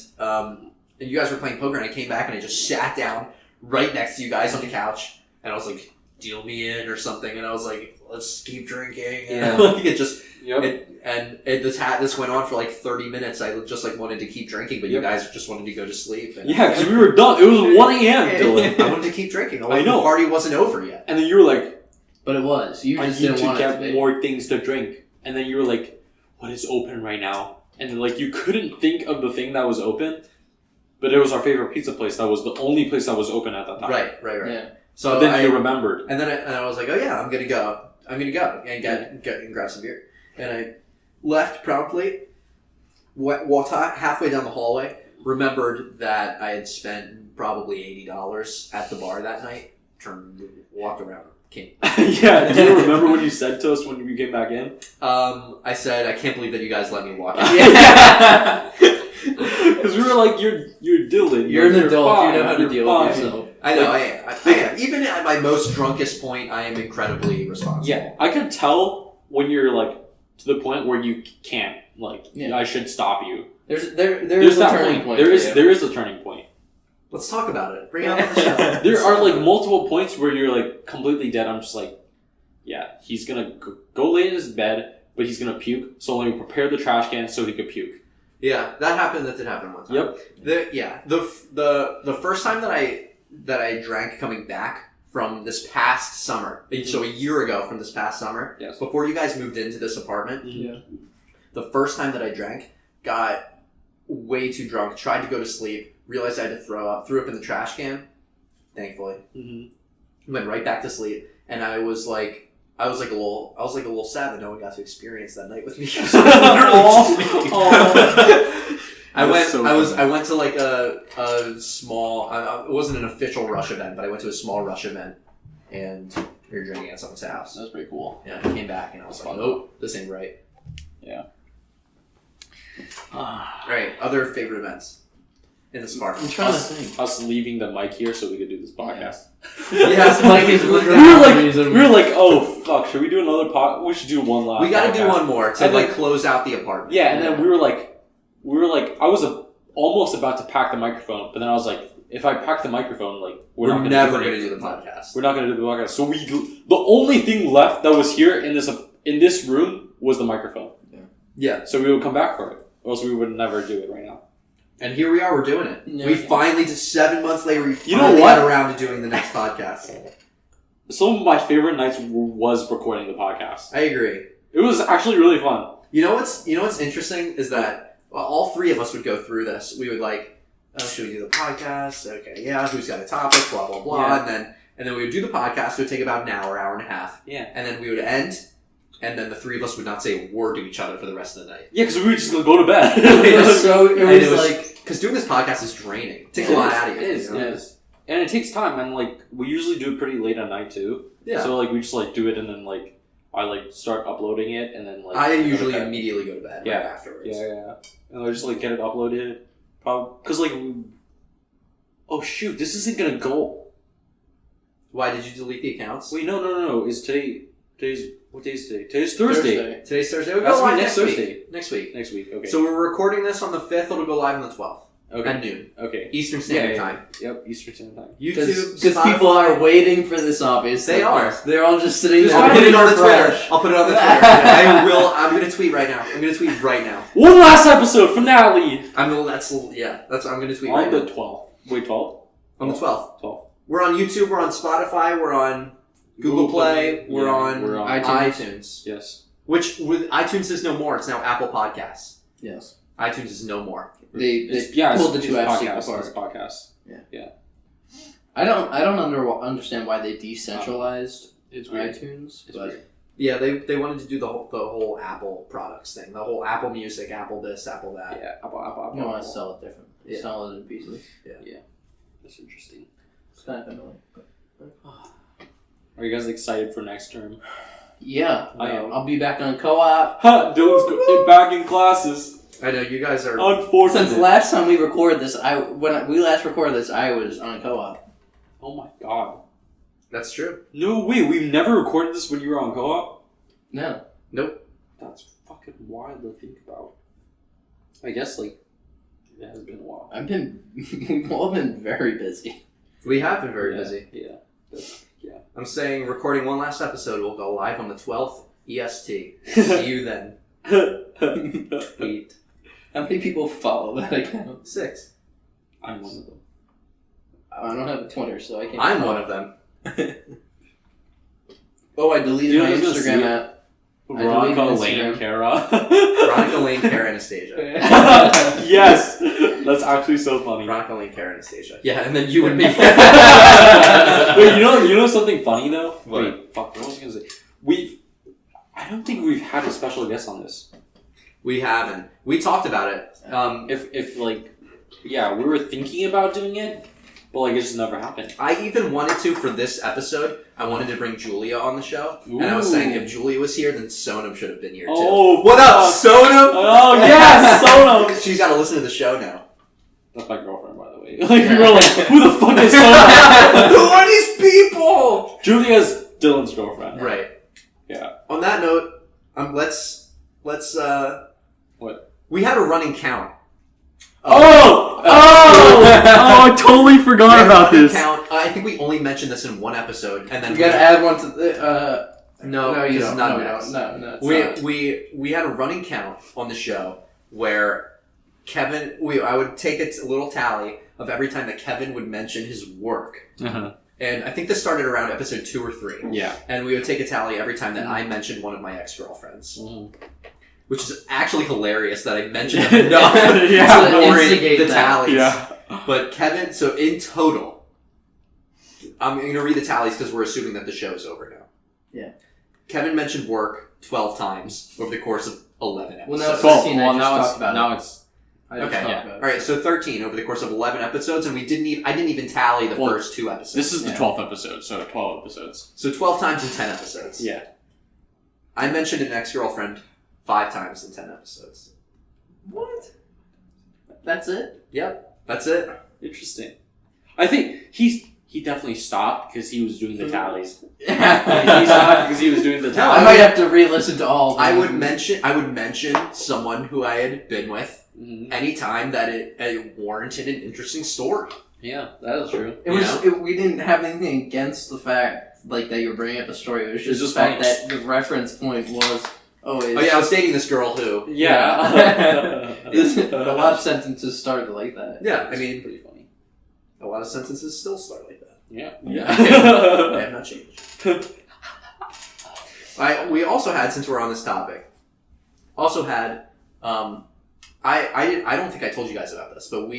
you guys were playing poker, and I came back and I just sat down right next to you guys on the couch, and I was like, "Deal me in" or something, and I was like, "Let's keep drinking." And like, it just this went on for like 30 minutes. I just like wanted to keep drinking, but you guys just wanted to go to sleep. And Yeah, because we were done. It was 1 a.m. Dylan. I wanted to keep drinking. I know. The party wasn't over yet. And then you were like, But it was. You I just need didn't to want it to get be. more things to drink. And then you were like, what is open right now? And then, like, you couldn't think of the thing that was open, but it was our favorite pizza place. That was the only place that was open at that time. Right. Yeah. So But then you remembered. And then I was like, oh yeah, I'm gonna go and get and grab some beer. And I left promptly. Walked halfway down the hallway. Remembered that I had spent probably $80 at the bar that night. Walked around. Came. Yeah, do you remember what you said to us when we came back in? I said, I can't believe that you guys let me walk in. Yeah. Because we were like, you're Dylan. You're an adult. Fine, You know how to you're deal fine. with yourself. I know, I am. Even at my most drunkest point, I am incredibly responsible. Yeah, I can tell when you're like to the point where you can't. Like, I should stop you. There's a that turning point. There is a turning point. Let's talk about it. Bring it up on the show. There are like multiple points where you're like completely dead. I'm just like, yeah, he's gonna go lay in his bed, but he's gonna puke. So let me prepare the trash can so he could puke. Yeah, that happened. That did happen one time. Yep. The first time that I drank coming back from this past summer, so a year ago from this past summer, Yes. before you guys moved into this apartment, the first time that I drank, got way too drunk, tried to go to sleep, realized I had to throw up in the trash can, thankfully. Mm-hmm. Went right back to sleep, and I was like a little sad that no one got to experience that night with me. I went to like a small, it wasn't an official Rush event, but I went to a small Rush event, and we were drinking at someone's house. That's pretty cool. Yeah, I came back and I was like, nope, this ain't right. Yeah. Right, other favorite events in this apartment. I'm trying to think. Us leaving the mic here so we could do this podcast. Yes, Mike is literally we were like, oh fuck, should we do another podcast? We should do one last. We got to do podcast. one more to And like then- close out the apartment. Yeah, and then we were like, I was almost about to pack the microphone, but then I was like, if I pack the microphone, like we're not never going to do the podcast. We're not going to do the podcast. So the only thing left that was here in this room was the microphone. Yeah. So we would come back for it, or else we would never do it right now. And here we are, we're doing it. Yeah. We finally, just 7 months later, we You know finally what? got around to doing the next podcast. Some of my favorite nights was recording the podcast. I agree. It was actually really fun. You know what's interesting is that all three of us would go through this. We would like, oh, should we do the podcast? Okay, yeah. Who's got a topic? Blah blah blah. Yeah. And then we would do the podcast. It would take about an hour and a half. Yeah. And then we would end. And then the three of us would not say a word to each other for the rest of the night. Yeah, because we were just going to go to bed. It was like because doing this podcast is draining. It takes a lot out of you. It is. You know? It is. And it takes time, and like we usually do it pretty late at night too. Yeah. So like we just like do it, and then like I like start uploading it, and then like I usually go to bed. immediately go to bed right afterwards. Yeah. And I just like get it uploaded, probably because like, oh shoot, this isn't gonna go Why did you delete the accounts? Wait, no. Is today? What day is today? Today's Thursday. Today's Thursday. We'll That's go live next Thursday. Next week. Next week. Okay. So we're recording this on the 5th. It'll go live on the 12th okay. at noon Okay. Eastern Standard Time. Yep. Eastern Standard Time. YouTube, Because Spotify. people are waiting for this, obviously. They are. They're all just sitting Just there. I'll put it on the Twitter. fresh. I'll put it on the Twitter. I will. I'm gonna tweet right now. One last episode finale I'm gonna tweet on right the now. 12th. Wait, 12? On the 12th. 12. We're on YouTube. We're on Spotify. We're on Google Play. We're on iTunes. Yes. Which with iTunes is no more. It's now Apple Podcasts. Yes. iTunes is no more. They It's pulled the two apps podcasts. apart. It's podcasts. I don't understand why they decentralized It's weird. iTunes, It's but weird. Yeah, they wanted to do the whole Apple products thing. The whole Apple Music, Apple this, Apple that. Yeah. Apple. you want to sell it different. Yeah. Sell it in pieces. That's interesting. It's kind of annoying. Are you guys excited for next term? Yeah, I am. I'll be back on co-op. Ha! Dylan's back in classes. I know you guys are. Unfortunately. Since last time we recorded this, we last recorded this, I was on co-op. Oh my god. That's true. No way. We've never recorded this when you were on co-op. No. Nope. That's fucking wild to think about. I guess it has been a while. We've all been very busy. We have been very busy. Yeah. I'm saying recording one last episode. We'll go live on the 12th EST. See you then. 8. How many people follow that account? 6. I'm one of them. I don't have a Twitter, so I can't. I'm one of them. Oh, I deleted Dude, my I was gonna Instagram see- app. Veronica, deleted Lane, Instagram. Kara. Veronica, Lane, Kara, Anastasia. Yes! That's actually so funny. Veronica, Lane, Kara, Anastasia. Yeah, and then you and me. Wait, you know something funny though? What? Wait, fuck, what was I gonna say? I don't think we've had a special guest on this. We haven't. We talked about it. If we were thinking about doing it, but it just never happened. I even wanted to, for this episode, I wanted to bring Julia on the show. And I was saying if Julia was here, then Sonam should have been here too. Oh, what up, Sonam? Oh, yes, Sonam! She's got to listen to the show now. That's my girlfriend, by the way. We were like, who the fuck is Sonam? Who are these people? Julia's Dylan's girlfriend. Right. Yeah. On that note, let's What? We had a running count. I totally forgot about this. Count. I think we only mentioned this in one episode, and then You gotta add one to the. No, you it's don't. not No, next. no. We had a running count on the show where Kevin. I would take a little tally of every time that Kevin would mention his work. Uh-huh. And I think this started around episode 2 or 3. Yeah. And we would take a tally every time that I mentioned one of my ex-girlfriends. Mm-hmm. Which is actually hilarious that I mentioned them enough Yeah. to warrant Instigate the that. tallies. Yeah. But Kevin, so in total, I'm going to read the tallies because we're assuming that the show is over now. Yeah. Kevin mentioned work 12 times over the course of 11 episodes. Well, now it's 12. 13. Well, I just now talked it's about now it. it's I just Okay, talked yeah. about it. All right, so 13 over the course of 11 episodes, and I didn't even tally the first 2 episodes. this is the Yeah. 12th episode, so 12 episodes. So 12 times in 10 episodes. Yeah. I mentioned an ex-girlfriend 5 times in 10 episodes. What? That's it? Yep, that's it. Interesting. I think he definitely stopped because he was doing the tallies. He I stopped because he was doing the tallies. might have to re-listen to all of them. I would mention someone who I had been with Mhm. anytime that it warranted an interesting story. Yeah, that is true. It was. We didn't have anything against the fact that you were bringing up a story. It was just just the fact funny. that the reference point was always. Oh yeah, I was dating this girl who. Yeah. A lot of sentences started like that. Yeah, I It's mean, pretty funny. a lot of sentences still start like that. Yeah. I have not changed. We also had, since we're on this topic, I don't think I told you guys about this, but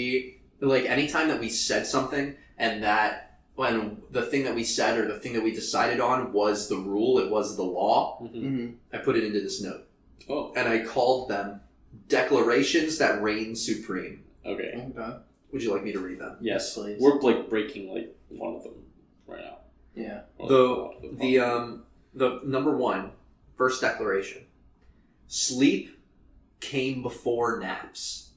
anytime that we said something and that when the thing that we said or the thing that we decided on was the rule, it was the law, Mm-hmm. I put it into this note. Oh, And I called them declarations that reign supreme. okay. Okay. Would you like me to read them? Yes. Please. We're breaking one of them right now. Yeah. The number 1, first declaration. Sleep came before naps.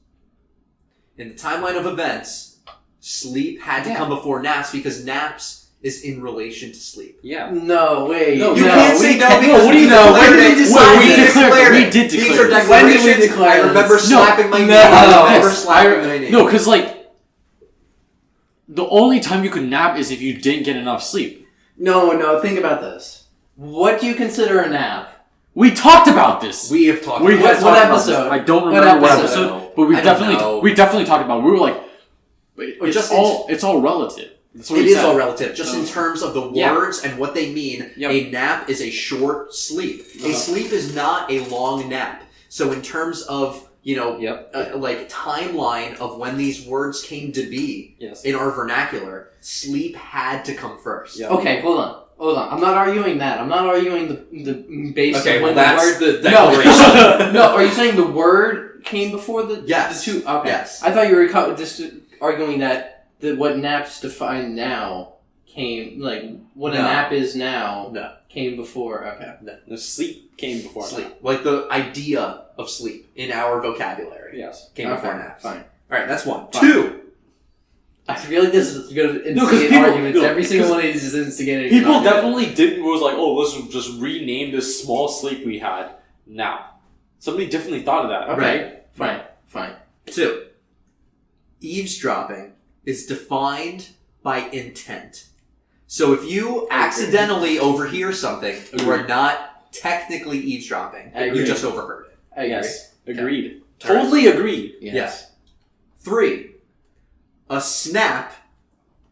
In the timeline of events, sleep had to come before naps because naps is in relation to sleep. Yeah. No, wait. No, You no, can't say no because what do you declared when did it. we decide We this? declared We it. did These declare are this. When did we declarations. declare I this? remember slapping my knee. No. I remember slapping my knee. No, because like the only time you could nap is if you didn't get enough sleep. No, think about this. What do you consider a nap? We talked about this. We have talked We about have this. talked what about episode? this. I don't What remember what episode? episode, but I don't know. we definitely talked about it. We were like, Or it's just all relative. That's what It we is said. all relative, just in terms of the Yeah. words and what they mean. Yep. A nap is a short sleep. A sleep is not a long nap. So in terms of, like timeline of when these words came to be Yes. in our vernacular, sleep had to come first. Yeah. Okay, hold on. I'm not arguing that. I'm not arguing the base Okay, of well when that's the word... the declaration. No, are you saying the word came before the, Yes. the two? Okay. Yes. I thought you were just arguing that what naps define now came, like, what a No. nap is now No. came before. Okay. The sleep came before Sleep. nap. Like the idea of sleep in our vocabulary Yes. came before naps. Fine. Alright, that's one. Fine. 2. I feel like this is going to No, 'cause instigate people- arguments. no, Every single because one of these is instigating. People definitely was like, oh, let's just rename this small sleep we had now. Somebody definitely thought of that. Okay. Right. Fine. 2. Eavesdropping is defined by intent. So if you accidentally overhear something, you are not technically eavesdropping. I You agree. just overheard it. I agree. Yes. Agreed. Okay. Totally agreed. Yes. 3. A snap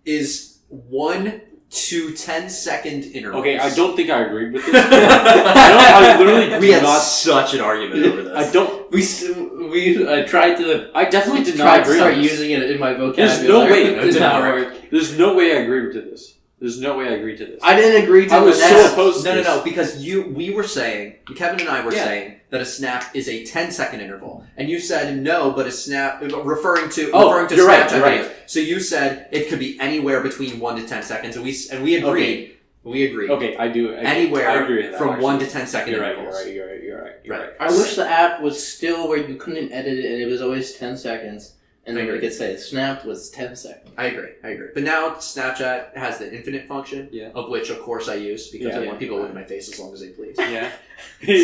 is 1 to 10-second intervals. Okay, I don't think I agreed with this. I literally We do had not. such an argument over this. I don't. I tried to I definitely did not tried to agree. start on this. using it in my vocabulary. There's no way It it did didn't not work. work. There's no way I agreed to this. There's no way I agreed to this. I didn't agree to I was the so nap. opposed to No, this. because we were saying, Kevin and I were Yeah. saying that a snap is a 10-second interval, and you said no, but a snap referring to you're right, Snapchat you're right. videos. So you said it could be anywhere between 1 to 10 seconds, and we agreed. We agreed. Okay, I do. Anywhere I agree with that, from actually. 1 to 10-second You're right. intervals. You're right. I wish the app was still where you couldn't edit it and it was always 10 seconds. And then we could say snapped was 10 seconds. I agree. But now Snapchat has the infinite function, Yeah. of which of course I use because I Yeah. want people to look at my face as long as they please. Yeah.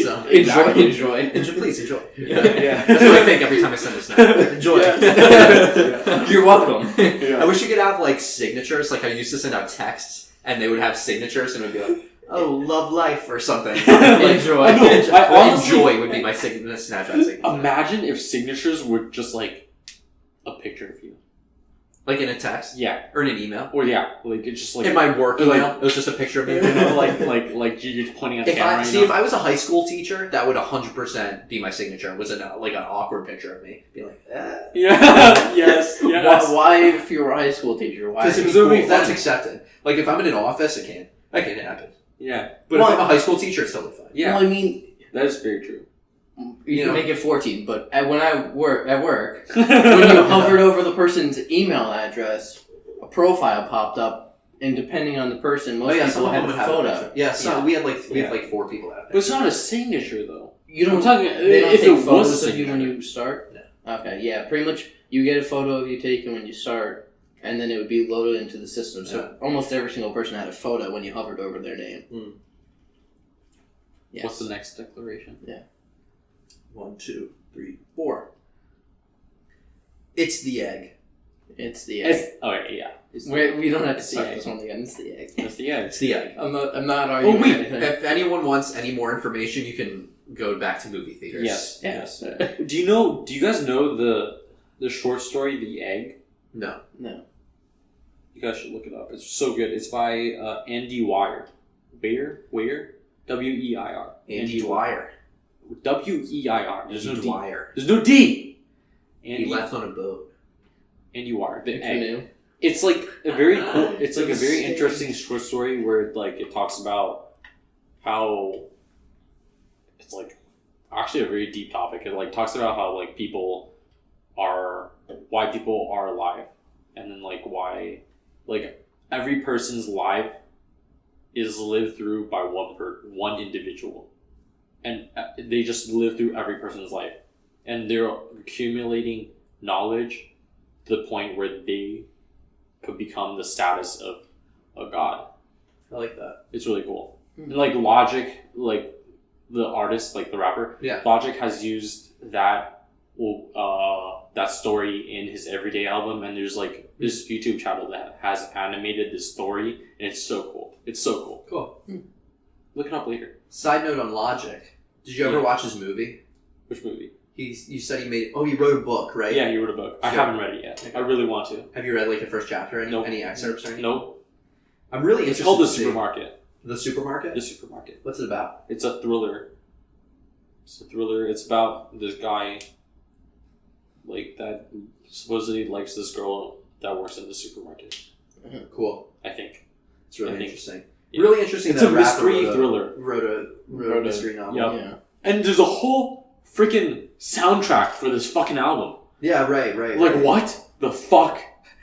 So Enjoy. please enjoy. Yeah. That's what I think every time I send a snap. Enjoy. Yeah. You're welcome. I wish you could have like signatures, like I used to send out texts, and they would have signatures, and it would be like, "Oh, love life" or something. Enjoy. I know. I honestly- Enjoy would be my Snapchat signature. Imagine if signatures were just like a picture of you. Like in a text Yeah. or in an email. Or yeah, like it's just like In my work like- email, it was just a picture of me. like you're pointing at the If camera. if I was a high school teacher, that would 100% be my signature. Was like an awkward picture of me, be like, Yeah. Yes. Why, if you were a high school teacher, why? because Because it would be that's fun. accepted. Like if I'm in an office, it can happen. Yeah. But if I'm a high school teacher, it's totally fine. Yeah. Well, I mean, That is very true. you can know. make it 14, but when I work at work, when you hovered over the person's email address, a profile popped up, and depending on the person, most some people of had them a would have photo. picture. Yeah, so we had like 4 people out But there. it's not a signature though. You don't I'm talking They don't if take it was a photos of you signature. when you start? No. Okay, yeah, pretty much you get a photo of you taken when you start, and then it would be loaded into the system. So almost every single person had a photo when you hovered over their name. Yes. What's the next declaration? 1, 2, 3, 4. It's the egg. It's the egg. Yeah. It's We don't have to it's start the egg. this one again. It's the egg. That's the egg. It's the egg. I'm not arguing wait. anything. If anyone wants any more information, you can go back to movie theaters. Yes. Yeah. Yes. Do you guys know the short story The Egg? No. No. You guys should look it up. It's so good. It's by Andy Weir. Weir? W-E-I-R. Andy Dwyer. W-E-I-R. There's no Andy D. Dwyer. There's no D! He left on a boat. Andy Weir. The Egg. Canoe. It's like a very cool. It's like a very interesting short story where like it talks about how it's like actually a very deep topic. It like talks about how like why people are alive, and then like why like every person's life is lived through by one individual, and they just live through every person's life, and they're accumulating knowledge to the point where they could become the status of a god. I like that. It's really cool. And like Logic, like the artist, like the rapper, Yeah. Logic has used that story in his Everyday album, and there's like this YouTube channel that has animated this story, and it's so cool. It's so cool. Cool. Look it up later. Side note on Logic. Did you ever watch his movie? Which movie? You said he made. Oh, he wrote a book, right? Yeah, he wrote a book. I haven't read it yet. Okay. I really want to. Have you read like the first chapter? Nope. Any excerpts or anything? Nope. I'm really It's interested. called The to see- Supermarket. The Supermarket. The Supermarket. What's it about? It's a thriller. It's a thriller. It's about this guy, like, that supposedly likes this girl that works in the supermarket. Cool. I think. It's really I think- interesting. yeah. Really interesting. It's that a rapper mystery thriller. Wrote a mystery novel. Yep. Yeah. And there's a whole freaking soundtrack for this fucking album. Yeah. Right. Like, what the fuck?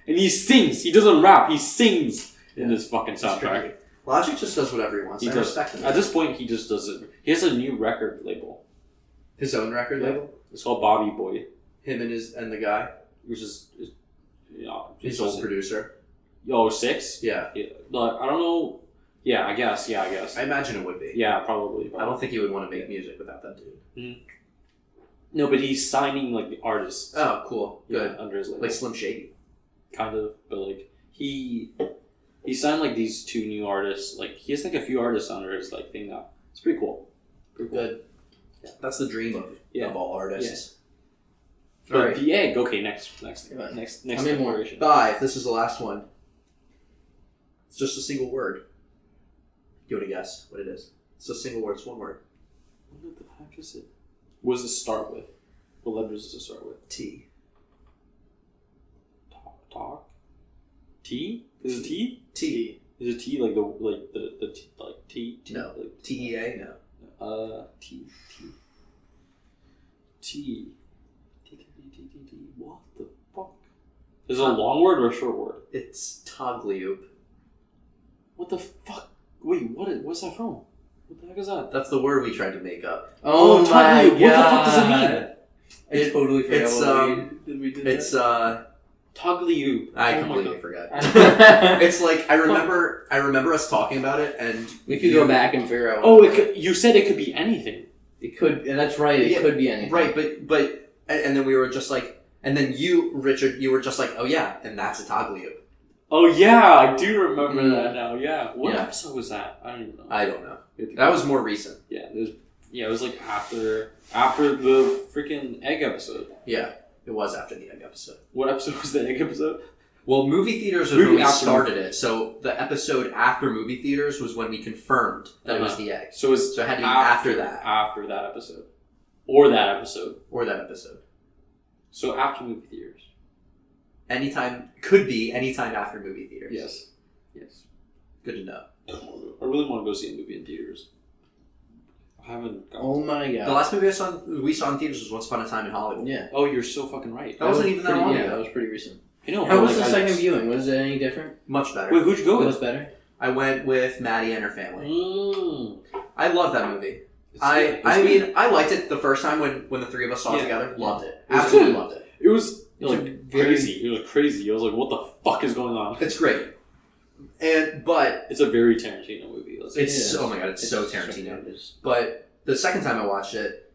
And he sings. He doesn't rap. He sings in this fucking That's soundtrack. crazy. Logic just does whatever he wants. He I does. respect him. At this point, he just does it. He has a new record label. His own record label. It's called Bobby Boy, Him and the guy, which is yeah, his old producer. 6? Yeah. Yeah, but I don't know. Yeah, I guess. Yeah, I guess. I imagine it would be. Yeah, probably. I don't think he would want to make music without that dude. No, but he's signing like the artists. Oh, cool. Good. Under his label. Like Slim Shady. Kind of, but like he signed like these 2 new artists. Like he has like a few artists under his like thing now. It's pretty cool. Pretty cool. Good. That's the dream of all artists. But Alright. the egg. Okay, next How many more? exploration. 5. This is the last one. It's just a single word. You want to guess what it is? It's a single word. It's one word. What the heck is it? What does it start with? What letters does it start with? T. Talk. T? Is it T? T. Is it T like the T, like T? No. Like, TEA? No. T. What the fuck? Is it a long word or a short word? It's Togliub. What the fuck? Wait, what's that from? What the heck is that? That's the word we tried to make up. Oh my Togliub. god! What the fuck does it mean? I totally forgot It's, what we did. It's Togliub. I Oh my completely God. forgot. that. It's like I remember us talking about it, and We could go back and figure out. Oh, you said it could be anything. It could, and that's right. It Yeah, could be anything. right, but and then we were just like, and then you, Richard, you were just like, oh yeah, and that's a Togliub. Oh yeah, I do remember Mm. that now. Yeah. What Yeah. episode was that? I don't even know. I don't know. That was more recent. Yeah, it was like after the freaking egg episode. Yeah, it was after the egg episode. What episode was the egg episode? Well, movie theaters was Movie when we after started it. So the episode after movie theaters was when we confirmed that it was the egg. So it's So it had to be after that. After that episode. Or that episode. Or that episode. So after movie theaters. Could be anytime after movie theaters. Yes. Good to know. I really want to go see a movie in theaters. I haven't gone. Oh my god. The last movie we saw in theaters was Once Upon a Time in Hollywood. Yeah. Oh, you're so fucking right. That wasn't even that pretty, long Yeah, ago. that was pretty recent. I know. How but, was the like, second viewing? Was it any different? Much better. Wait, who'd you go It with? was better. I went with Maddie and her family. Mm. I love that movie. It's good. It's I good. mean, I liked it the first time when the three of us saw it Yeah. together. Loved it. It was Absolutely good. loved it. It was It's like very- crazy. It was crazy. I was like, what the fuck is going on? It's great. But It's a very Tarantino movie. Let's say. it's oh my god, it's so Tarantino. But the second time I watched it,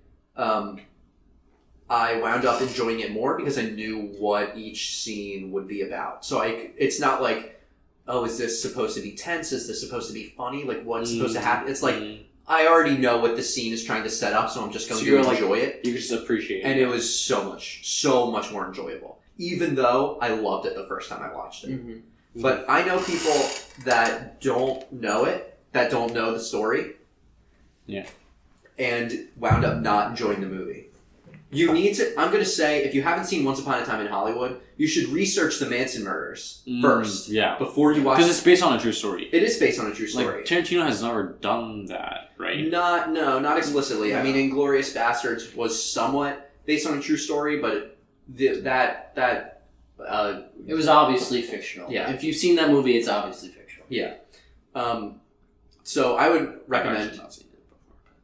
I wound up enjoying it more because I knew what each scene would be about. So it's not like, oh, is this supposed to be tense? Is this supposed to be funny? Like, what's supposed to happen? It's like, I already know what the scene is trying to set up, so I'm just going So to you're like- enjoy it. you could just appreciate And it. it was so much more enjoyable. Even though I loved it the first time I watched it. Mm-hmm. But I know people that don't know it, that don't know the story. Yeah. And wound up not enjoying the movie. You need to, I'm going to say, if you haven't seen Once Upon a Time in Hollywood, you should research the Manson murders first. Yeah. Before you watch Because it's based on a true story. it. Is based on a true story. Like, Tarantino has never done that, right? Not explicitly. I Yeah. mean, Inglourious Bastards was somewhat based on a true story, but It was obviously fictional. Yeah. If you've seen that movie, it's obviously fictional. so I would I've recommend actually not seen it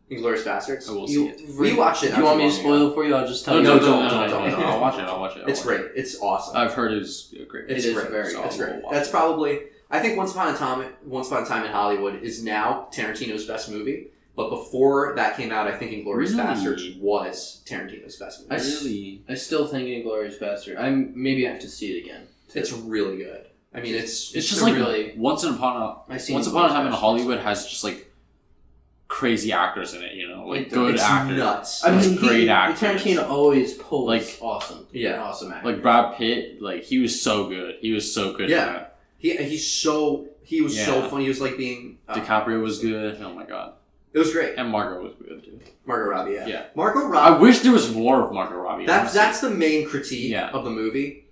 before. Inglourious Bastards. I will see You, it. We watched it. If you not want too me to long spoil ago. it for you, I'll just tell No, you. no, don't. I'll watch it. It's great. It's awesome. I've heard it's great. It's It is great. very It's awesome. great. That's probably. I think Once Upon a Time in Hollywood is now Tarantino's best movie. But before that came out, I think Inglourious Basterds was Tarantino's best movie. I still think Inglourious Basterds. Maybe I have to see it again. It's really good. I mean, it's just like really. Once Upon a Time in Hollywood has just like crazy actors in it, you know, like good actors. Nuts. I mean, great actors. Tarantino always pulls like awesome, awesome actors. Like Brad Pitt, like he was so good. He was so good. Yeah. In that. He was so funny. He was like being DiCaprio was good. Oh my god. It was great. And Margot was good too. Margot Robbie, yeah. Margot Robbie. I wish there was more of Margot Robbie. That's the main critique of the movie.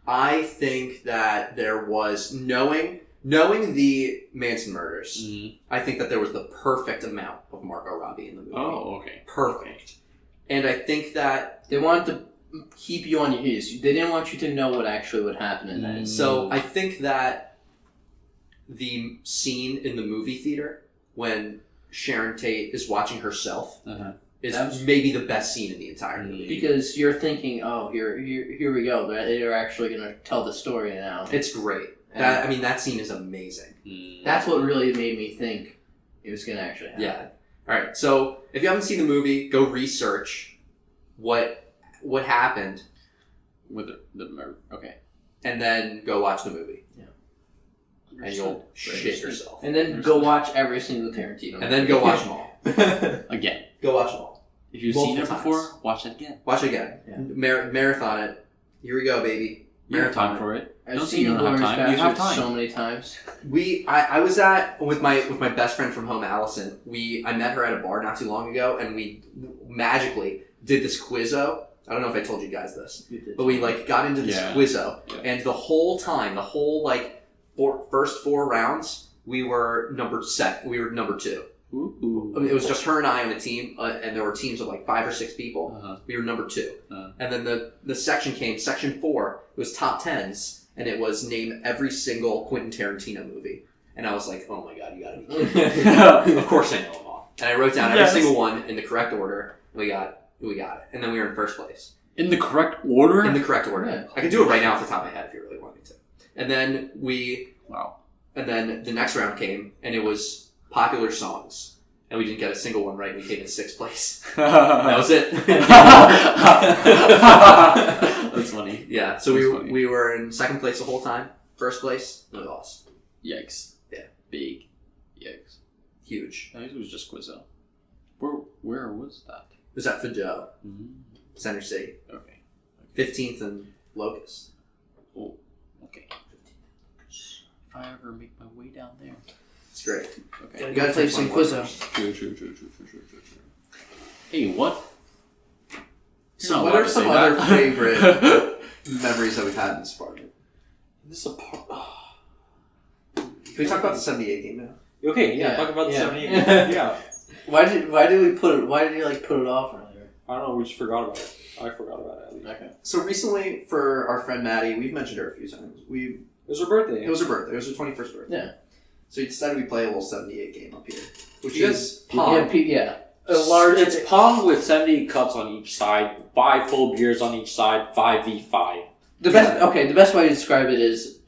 I think that there was knowing the Manson murders. Mm-hmm. I think that there was the perfect amount of Margot Robbie in the movie. Oh, okay. Perfect. And I think that they wanted to keep you on your heels. They didn't want you to know what actually would happen in that. So I think that the scene in the movie theater when Sharon Tate is watching herself is maybe the best scene in the entire movie. Because you're thinking, oh, here we go. They're actually going to tell the story now. It's great. That scene is amazing. That's what really made me think it was going to actually happen. Yeah. All right. So if you haven't seen the movie, go research what happened with the murder. Okay. And then go watch the movie. Yeah. And you'll shit yourself. And then go watch every single Tarantino. And then go watch them all. Again. Go watch them all. If you've seen it before, watch it again. Watch it again. Yeah. Marathon it. Here we go, baby. You have time for it. I've seen you don't have time. You have time so many times. I was with my best friend from home, Allison. I met her at a bar not too long ago, and we magically did this quizzo. I don't know if I told you guys this, but we got into this quizzo, and the whole time, first 4 rounds, we were number 2. Ooh. I mean, it was just her and I on a team, and there were teams of 5 or 6 people. Uh-huh. We were number 2. And then the section came, section 4, it was top 10s, and it was name every single Quentin Tarantino movie. And I was like, oh my god, you gotta be kidding me. Of course I know them all. And I wrote down every single one in the correct order, and we got it. And then we were in first place. In the correct order? In the correct order. Yeah. I can do it right now off the top of my head if you really want me to. And then And then the next round came, and it was popular songs, and we didn't get a single one right. We came in 6th place. That was it. That's funny. Yeah. So we were in 2nd place the whole time. 1st place, we lost. Yikes. Yeah. Big. Yikes. Huge. I think it was just Quizzo. Where was that? It was at Fadot, Center City. Okay. 15th and Locust. Oh. Okay. If I ever make my way down there. It's great. Okay. You gotta play some Quizzo. True. Hey, what? So what are some other favorite memories that we've had in this apartment? Can we talk about the 78 game now? Okay, talk about the 78 game. Yeah. Why did you put it off earlier? I don't know, we just forgot about it. I forgot about it. Okay. So recently, for our friend Maddie, we've mentioned her a few times. It was her birthday. It was her birthday. It was her 21st birthday. Yeah. So we decided we'd play a little 78 game up here, which is Pong. Yeah. It's Pong with 78 cups on each side, 5 full beers on each side, 5v5. The best way to describe it is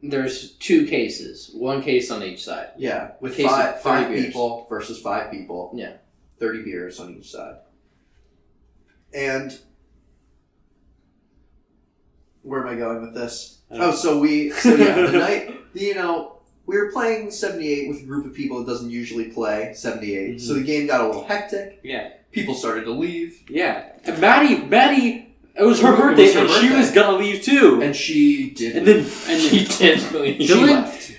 there's 2 cases, 1 case on each side. Yeah, with case 5 beers. people versus 5 people. Yeah. 30 beers on each side. And where am I going with this? The night, we were playing 78 with a group of people that doesn't usually play 78. Mm-hmm. So the game got a little hectic. Yeah. People started to leave. Yeah. Maddie, it was her birthday, and she was gonna leave too. And she did. And she did leave.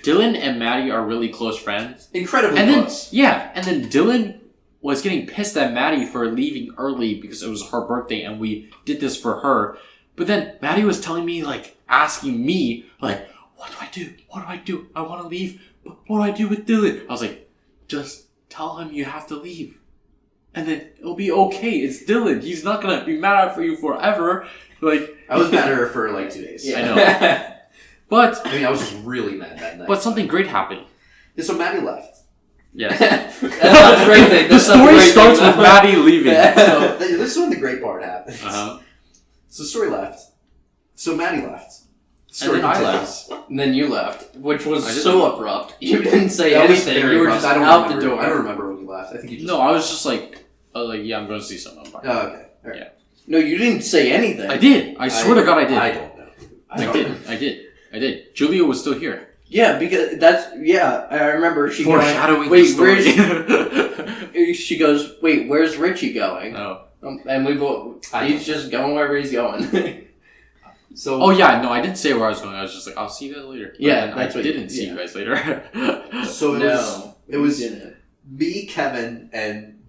Dylan and Maddie are really close friends. Incredibly close. And then Dylan was getting pissed at Maddie for leaving early because it was her birthday and we did this for her. But then Maddie was telling me, asking me, what do I do? What do I do? I want to leave, but what do I do with Dylan? I was like, just tell him you have to leave. And then it'll be okay. It's Dylan. He's not going to be mad at you forever. I was mad at her for 2 days. Yeah, I know. But I was just really mad that night. But something great happened. Yeah, so Maddie left. Yes. That's a great thing. The story starts with Maddie leaving. So this is when the great part happened. Uh-huh. So the story left. So Maddie left. Story then I continues. And then you left, which was I didn't. so abrupt. You didn't say That was anything. very You were abrupt. just I don't out the remember. door. I don't remember when you left. I think you just. No, I was just like, yeah, I'm going to see someone. Bye. Oh, okay. All right. No, you didn't say anything. I did. I swear to God, I did. I don't know. I did. Julia was still here. Yeah, because I remember she Foreshadowing going, the wait, story. she goes, wait, where's Richie going? Oh. And we both, he's just going wherever he's going. So. Oh yeah, no, I didn't say where I was going. I was just like, I'll see you guys later. But Yeah, then that's I what didn't see you guys later. So it you was didn't. me, Kevin, and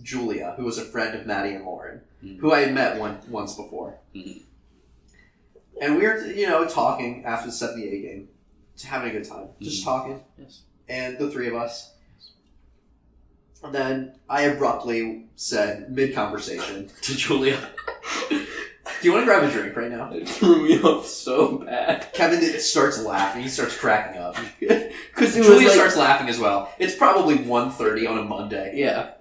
Julia, who was a friend of Maddie and Lauren, Mhm. who I had met once before. Mhm. And we were, talking after the 78 game, just having a good time, just talking. Yes. And the three of us. And then I abruptly said, mid-conversation, to Julia, do you want to grab a drink right now? It threw me off so bad. Kevin starts laughing. He starts cracking up. Because Julia starts laughing as well. It's probably 1:30 on a Monday. Yeah.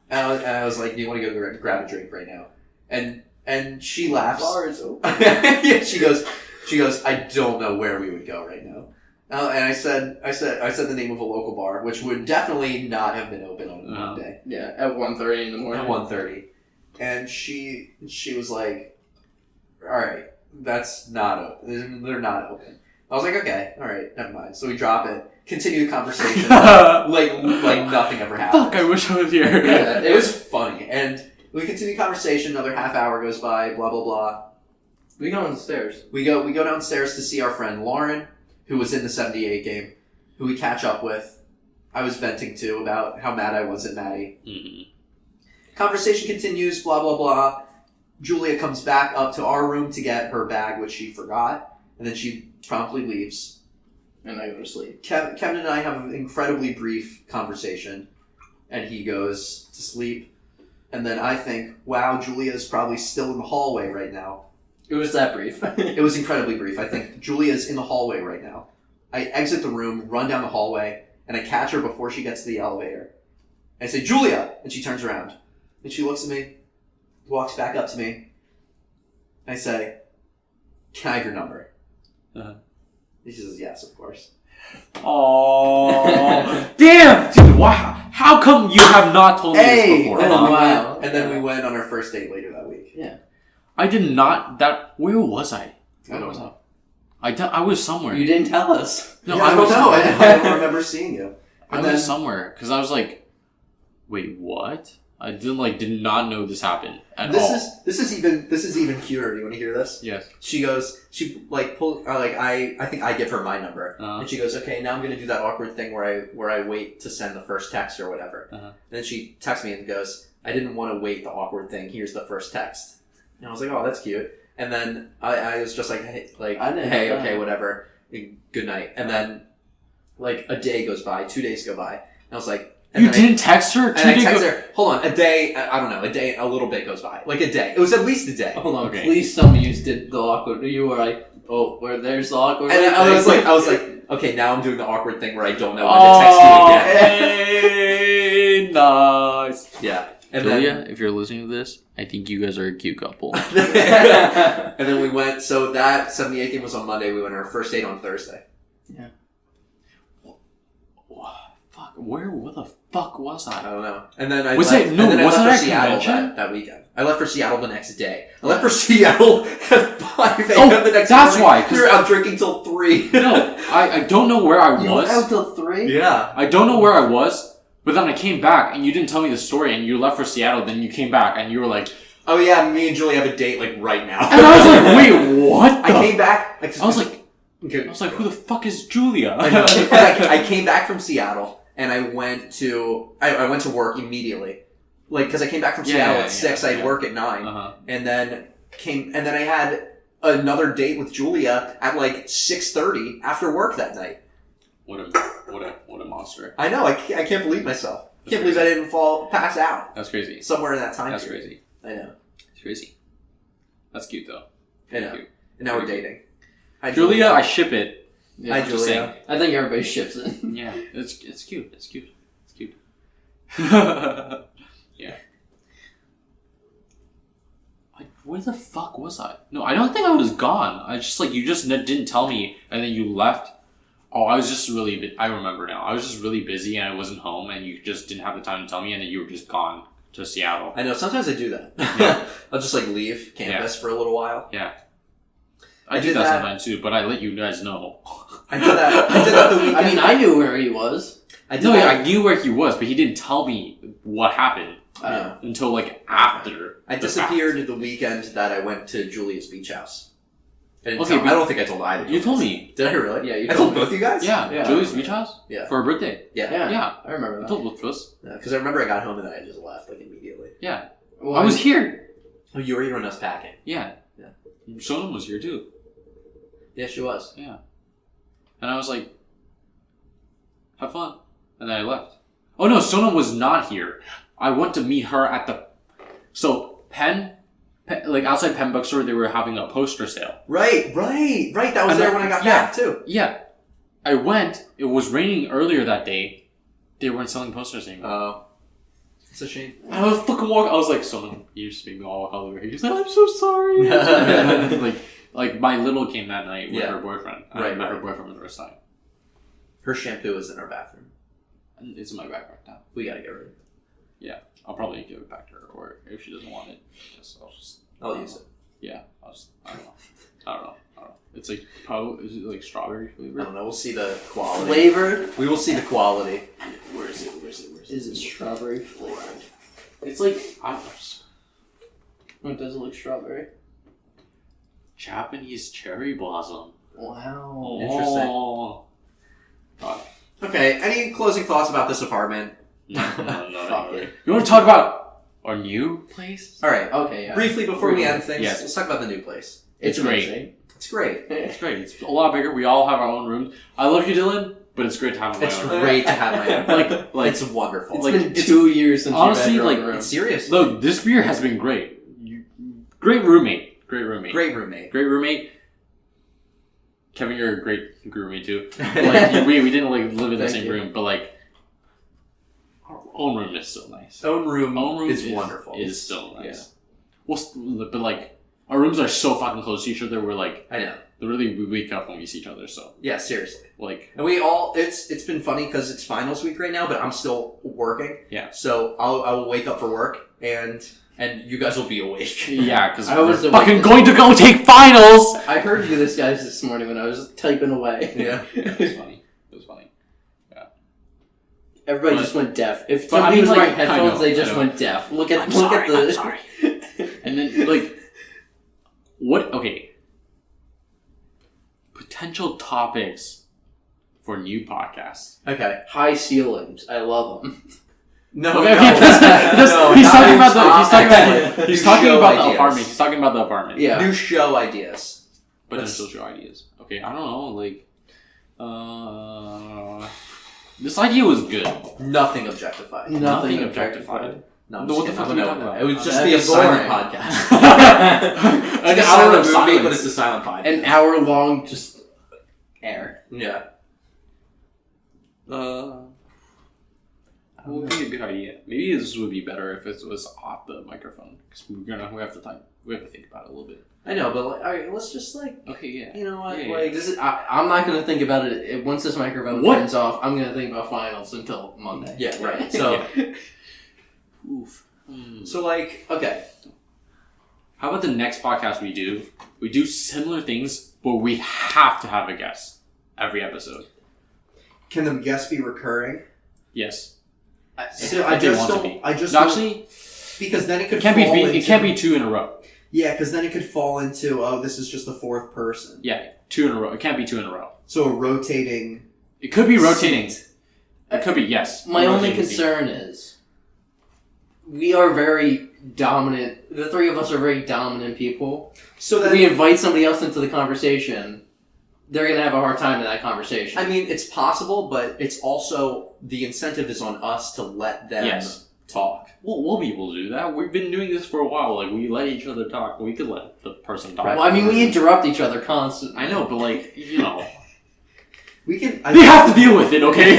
And I was like, do you want to go grab a drink right now? And she laughs. Bar is open. Yeah, she goes, I don't know where we would go right now. And I said the name of a local bar, which would definitely not have been open on a Monday. Yeah, at 1:30 in the morning. At 1:30. And she was like, all right, that's not open. They're not open. I was like, okay, all right, never mind. So we drop it, continue the conversation, like nothing ever happened. Fuck, I wish I was here. Yeah, it was funny. And we continue the conversation, another half hour goes by, blah, blah, blah. We go downstairs. We go downstairs to see our friend Lauren, who was in the 78 game, who we catch up with. I was venting to about how mad I was at Maddie. Mm-hmm. Conversation continues, blah, blah, blah. Julia comes back up to our room to get her bag, which she forgot, and then she promptly leaves. And I go to sleep. Kevin and I have an incredibly brief conversation, and he goes to sleep. And then I think, wow, Julia's probably still in the hallway right now. It was that brief. It was incredibly brief. I think Julia's in the hallway right now. I exit the room, run down the hallway, and I catch her before she gets to the elevator. I say, Julia! And she turns around. And she looks at me, walks back up to me. I say, can I have your number? Uh-huh. And she says, yes, of course. Oh, damn, dude! Wow, how come you have not told me this before? And, huh? wow. then we went on our first date later that week. I did not. Where was I? I don't know. I was somewhere. You didn't tell us. No, Yeah, I don't know. I don't remember seeing you. I And was then- somewhere because I was like, wait, what? I did not know this happened at This all. is even cuter. Do you want to hear this? Yes. She pulls I think I give her my number, and she goes, okay, now I'm gonna do that awkward thing where I wait to send the first text or whatever. Uh-huh. And then she texts me and goes, I didn't want to wait the awkward thing. Here's the first text. And I was like, oh, that's cute. And then I was just like, hey, I didn't hey, know okay, that. whatever. Good night. And then like a day goes by, 2 days go by, and I was like. And You then didn't text her? And I text her, hold on, a day, I don't know, a little bit goes by. Like a day. It was at least a day. Hold on, Okay. please tell me you did the awkward. You were like, oh, where there's the awkward. And I was like, okay, now I'm doing the awkward thing where I don't know when to text you again. Hey, nice. Yeah. And Julia, if you're listening to this, I think you guys are a cute couple. and then we went, so that 78 game was on Monday, we went on our first date on Thursday. Fuck, what the fuck was I I? don't know. And then I Wasn't left that for a Seattle convention? that weekend. I left for Seattle the next day. I left for Seattle at 5 a.m. Oh, the next that's morning. why, 'cause- We were out drinking till 3. No, I don't know where I You were out was. till 3? Yeah. I don't know where I was, but then I came back and you didn't tell me the story and you left for Seattle, then you came back and you were like, Oh yeah, me and Julie have a date like right now. and I was like, wait, what? I came back. I was like, who the fuck is Julia? I know. I came back from Seattle and I went to work immediately, like because I came back from Seattle at 6. I'd work at 9, Uh-huh. and then I had another date with Julia at like 6:30 after work that night. What a monster. I know. I can't believe myself. I can't believe I didn't pass out That's crazy. somewhere in that time. That's period. crazy. I know. It's crazy. That's cute though. I know. Cute. And now we're dating. Hi, Julia, I ship it. Yeah, Hi, just saying. Julia. I think everybody ships it. Yeah, it's cute. It's cute. It's cute. Yeah. where the fuck was I? No, I don't think I was gone. I just you just didn't tell me, and then you left. Oh, I was just really. I remember now. I was just really busy, and I wasn't home, and you just didn't have the time to tell me, and then you were just gone to Seattle. I know. Sometimes I do that. Yeah. I'll just leave campus for a little while. Yeah. I do that sometimes too, but I let you guys know. I did that the weekend. I mean, I knew where he was. I knew where he was, but he didn't tell me what happened until after. I disappeared the weekend that I went to Julia's beach house. I don't think I told either. You told me. Did I really? Yeah, you I told both you guys? Yeah. Julia's beach house? Yeah. For her birthday? Yeah. I remember that. I told both of us. Because I remember I got home and then I just left immediately. Yeah. Well, I was here. Oh, you were here when I was packing. Yeah. Sonam was here too. Yeah, she was. Yeah. And I was like, have fun. And then I left. Oh no, Sonam was not here. I went to meet her at the... So, Penn, outside Penn Bookstore, they were having a poster sale. Right. That was there when I got back too. Yeah. I went. It was raining earlier that day. They weren't selling posters anymore. Oh. It's a shame. I was fucking walking. I was like, Sonam, you just made me all hell over here. He's like, I'm so sorry. My little came that night with her boyfriend. I met her boyfriend for the first time. Her shampoo is in our bathroom. It's in my backpack now. We gotta get rid of it. Yeah, I'll probably give it back to her, or if she doesn't want it, I'll use it. Yeah, I don't know. It's is it strawberry I flavor? don't know. We'll see the quality. Flavored? We will see the quality. Where is it? Is it strawberry flavored? It's It does look strawberry. Japanese cherry blossom. Wow. Interesting. Oh. God. Okay, any closing thoughts about this apartment? No. Fuck it. You want to talk about our new place? Alright, Okay, yeah. briefly before we end things, Yes. let's talk about the new place. It's great. amazing. It's great. It's great. It's a lot bigger. We all have our own rooms. I love you, Dylan, but it's great to have my It's own room. great to have my own. Like, it's wonderful. It's been 2 years since honestly, you've had your own like, room. It's serious. Look, this beer has been great. Great roommate. Great roommate. Kevin, you're a great roommate too. We didn't live in the same room, but our own room is still nice. Own room is wonderful. Is still nice. Yeah. Well, but our rooms are so fucking close to each other. We're I know. literally we wake up when we see each other. So Yeah, seriously. and we all it's been funny because it's finals week right now, but I'm still working. Yeah. So I will wake up for work and you guys will be awake. Yeah, because I was we're fucking going to go take finals. I heard you guys this morning when I was typing away. Yeah. It was funny. Yeah. Everybody just went deaf. If But somebody was wearing I headphones, know, they just I know. went deaf. Look at I'm the. sorry. And then what? Okay. Potential topics for new podcasts. Okay. High ceilings. I love them. No, Okay, no, because no, he's not talking new about topics. he's talking New about show the ideas. apartment. He's talking about the apartment. Yeah. New show ideas. Potential show ideas. Okay, I don't know. This idea was good. Nothing objectified. Nothing objectified. No, I'm What just the fuck kidding. are you talking about? It would just That'd be a be silent boring. podcast. An It's a hour silent of movie, silence. but it's a silent podcast. An hour long, just air. Yeah. What would be a good idea? Maybe this would be better if it was off the microphone because we have to think about it a little bit. I know, but alright, let's just Okay, yeah. you know what? Yeah. This is. I'm not gonna think about it. Once this microphone What? turns off, I'm gonna think about finals until Monday. Yeah, right. So, Oof. so okay. How about the next podcast we do? We do similar things, but we have to have a guest every episode. Can the guests be recurring? Yes. So If they want to be. I just No, don't- actually, because then it could it can't fall be. into, It can't be 2 in a row. Yeah, because then it could fall into this is just the fourth person. Yeah, 2 in a row. It can't be 2 in a row. So a rotating. It could be rotating. It could be, yes. My only Rotating seat. concern is we are very dominant. The three of us are very dominant people. So that We invite somebody else into the conversation. They're gonna have a hard time in that conversation. I mean, it's possible, but it's also the incentive is on us to let them Yes. talk. We'll be able to do that. We've been doing this for a while. We let each other talk. We could let the person talk. Right. Well, I mean, we interrupt each other constantly. I know, but We can. they have to deal with it, okay?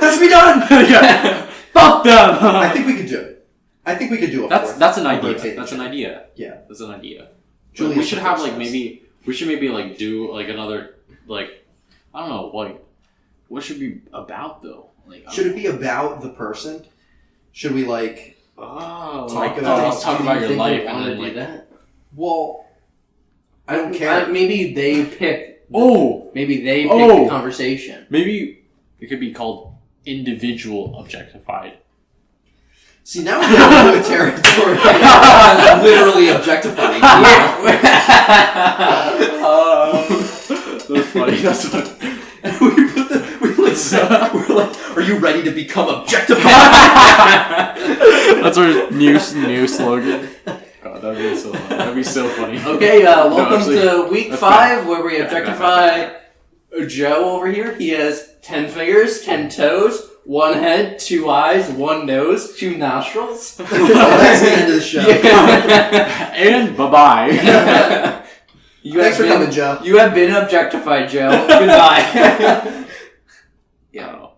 Let's be done. Yeah. Fuck them. I think we could do it. I think we could do a That's fourth. an I'll idea. rotate That's the an chat. idea. Yeah. That's an idea. Julius we should have first like says. maybe we should maybe like do like another like I don't know like what should be about though? Like Should it be about the person? Should we like talk about- talk about your life and want to then do like that? Well, I don't care. Maybe they pick. maybe the conversation. maybe it could be called individual objectified. See, now we're getting into a territory. Literally objectifying. That's funny. That's funny. We're like, are you ready to become objectified? That's our new slogan. God, that'd be so funny. Okay, welcome actually, to week that's 5 where we objectify Joe over here. He has 10 fingers, 10 toes, 1 head, 2 eyes, 1 nose, 2 nostrils. Oh, that's the end of the show. And bye-bye. Thanks for coming, Joe. You have been objectified, Joe. Goodbye. I don't know.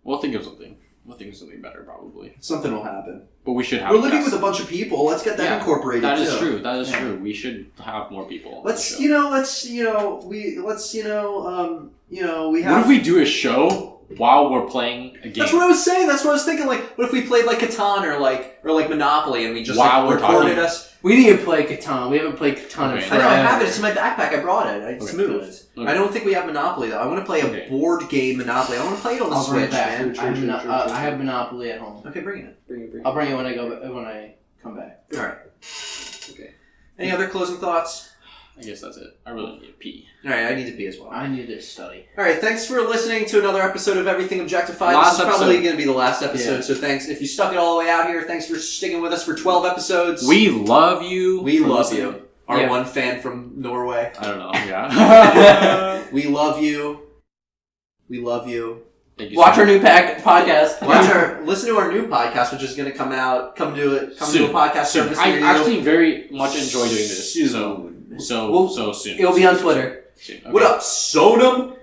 We'll think of something. We'll think of something better, probably. Something will happen. But we should have. We're living guests. with a bunch of people. Let's get that Yeah, incorporated. That too. is true. That is true. We should have more people. on the Let's show. we have. What if we do a show while we're playing a game? That's what I was saying. That's what I was thinking. Like, what if we played like Catan or like Monopoly and we just While we're recorded talking. us? We need to play Catan. We haven't played Catan in Okay. I forever. know I have it. It's in my backpack. I brought it. It's Okay. moved. Okay. I don't think we have Monopoly though. I want to play a Okay. board game Monopoly. I want to play it on the I'll bring Switch, it back. man. I have Monopoly at home. Okay, bring it. Bring it. I'll bring it when I come back. All right. Okay. Any other closing thoughts? I guess that's it. I really need to pee. All right, I need to pee as well. I need to study. All right, thanks for listening to another episode of Everything Objectified. Last this is probably episode. going to be the last episode, Yeah. so thanks. If you stuck it all the way out here, thanks for sticking with us for 12 episodes. We love you. We for love listening. you. Our Yeah. one fan from Norway. I don't know. Yeah. We love you. We love you. Thank you Watch so our much. new podcast. Listen to our new podcast, which is going to come out. Come to a Soon. podcast Soon. service I near you. actually very much enjoy doing this. Soon. So Well, soon. It'll be on Twitter. Soon. Okay. What up, Sonum?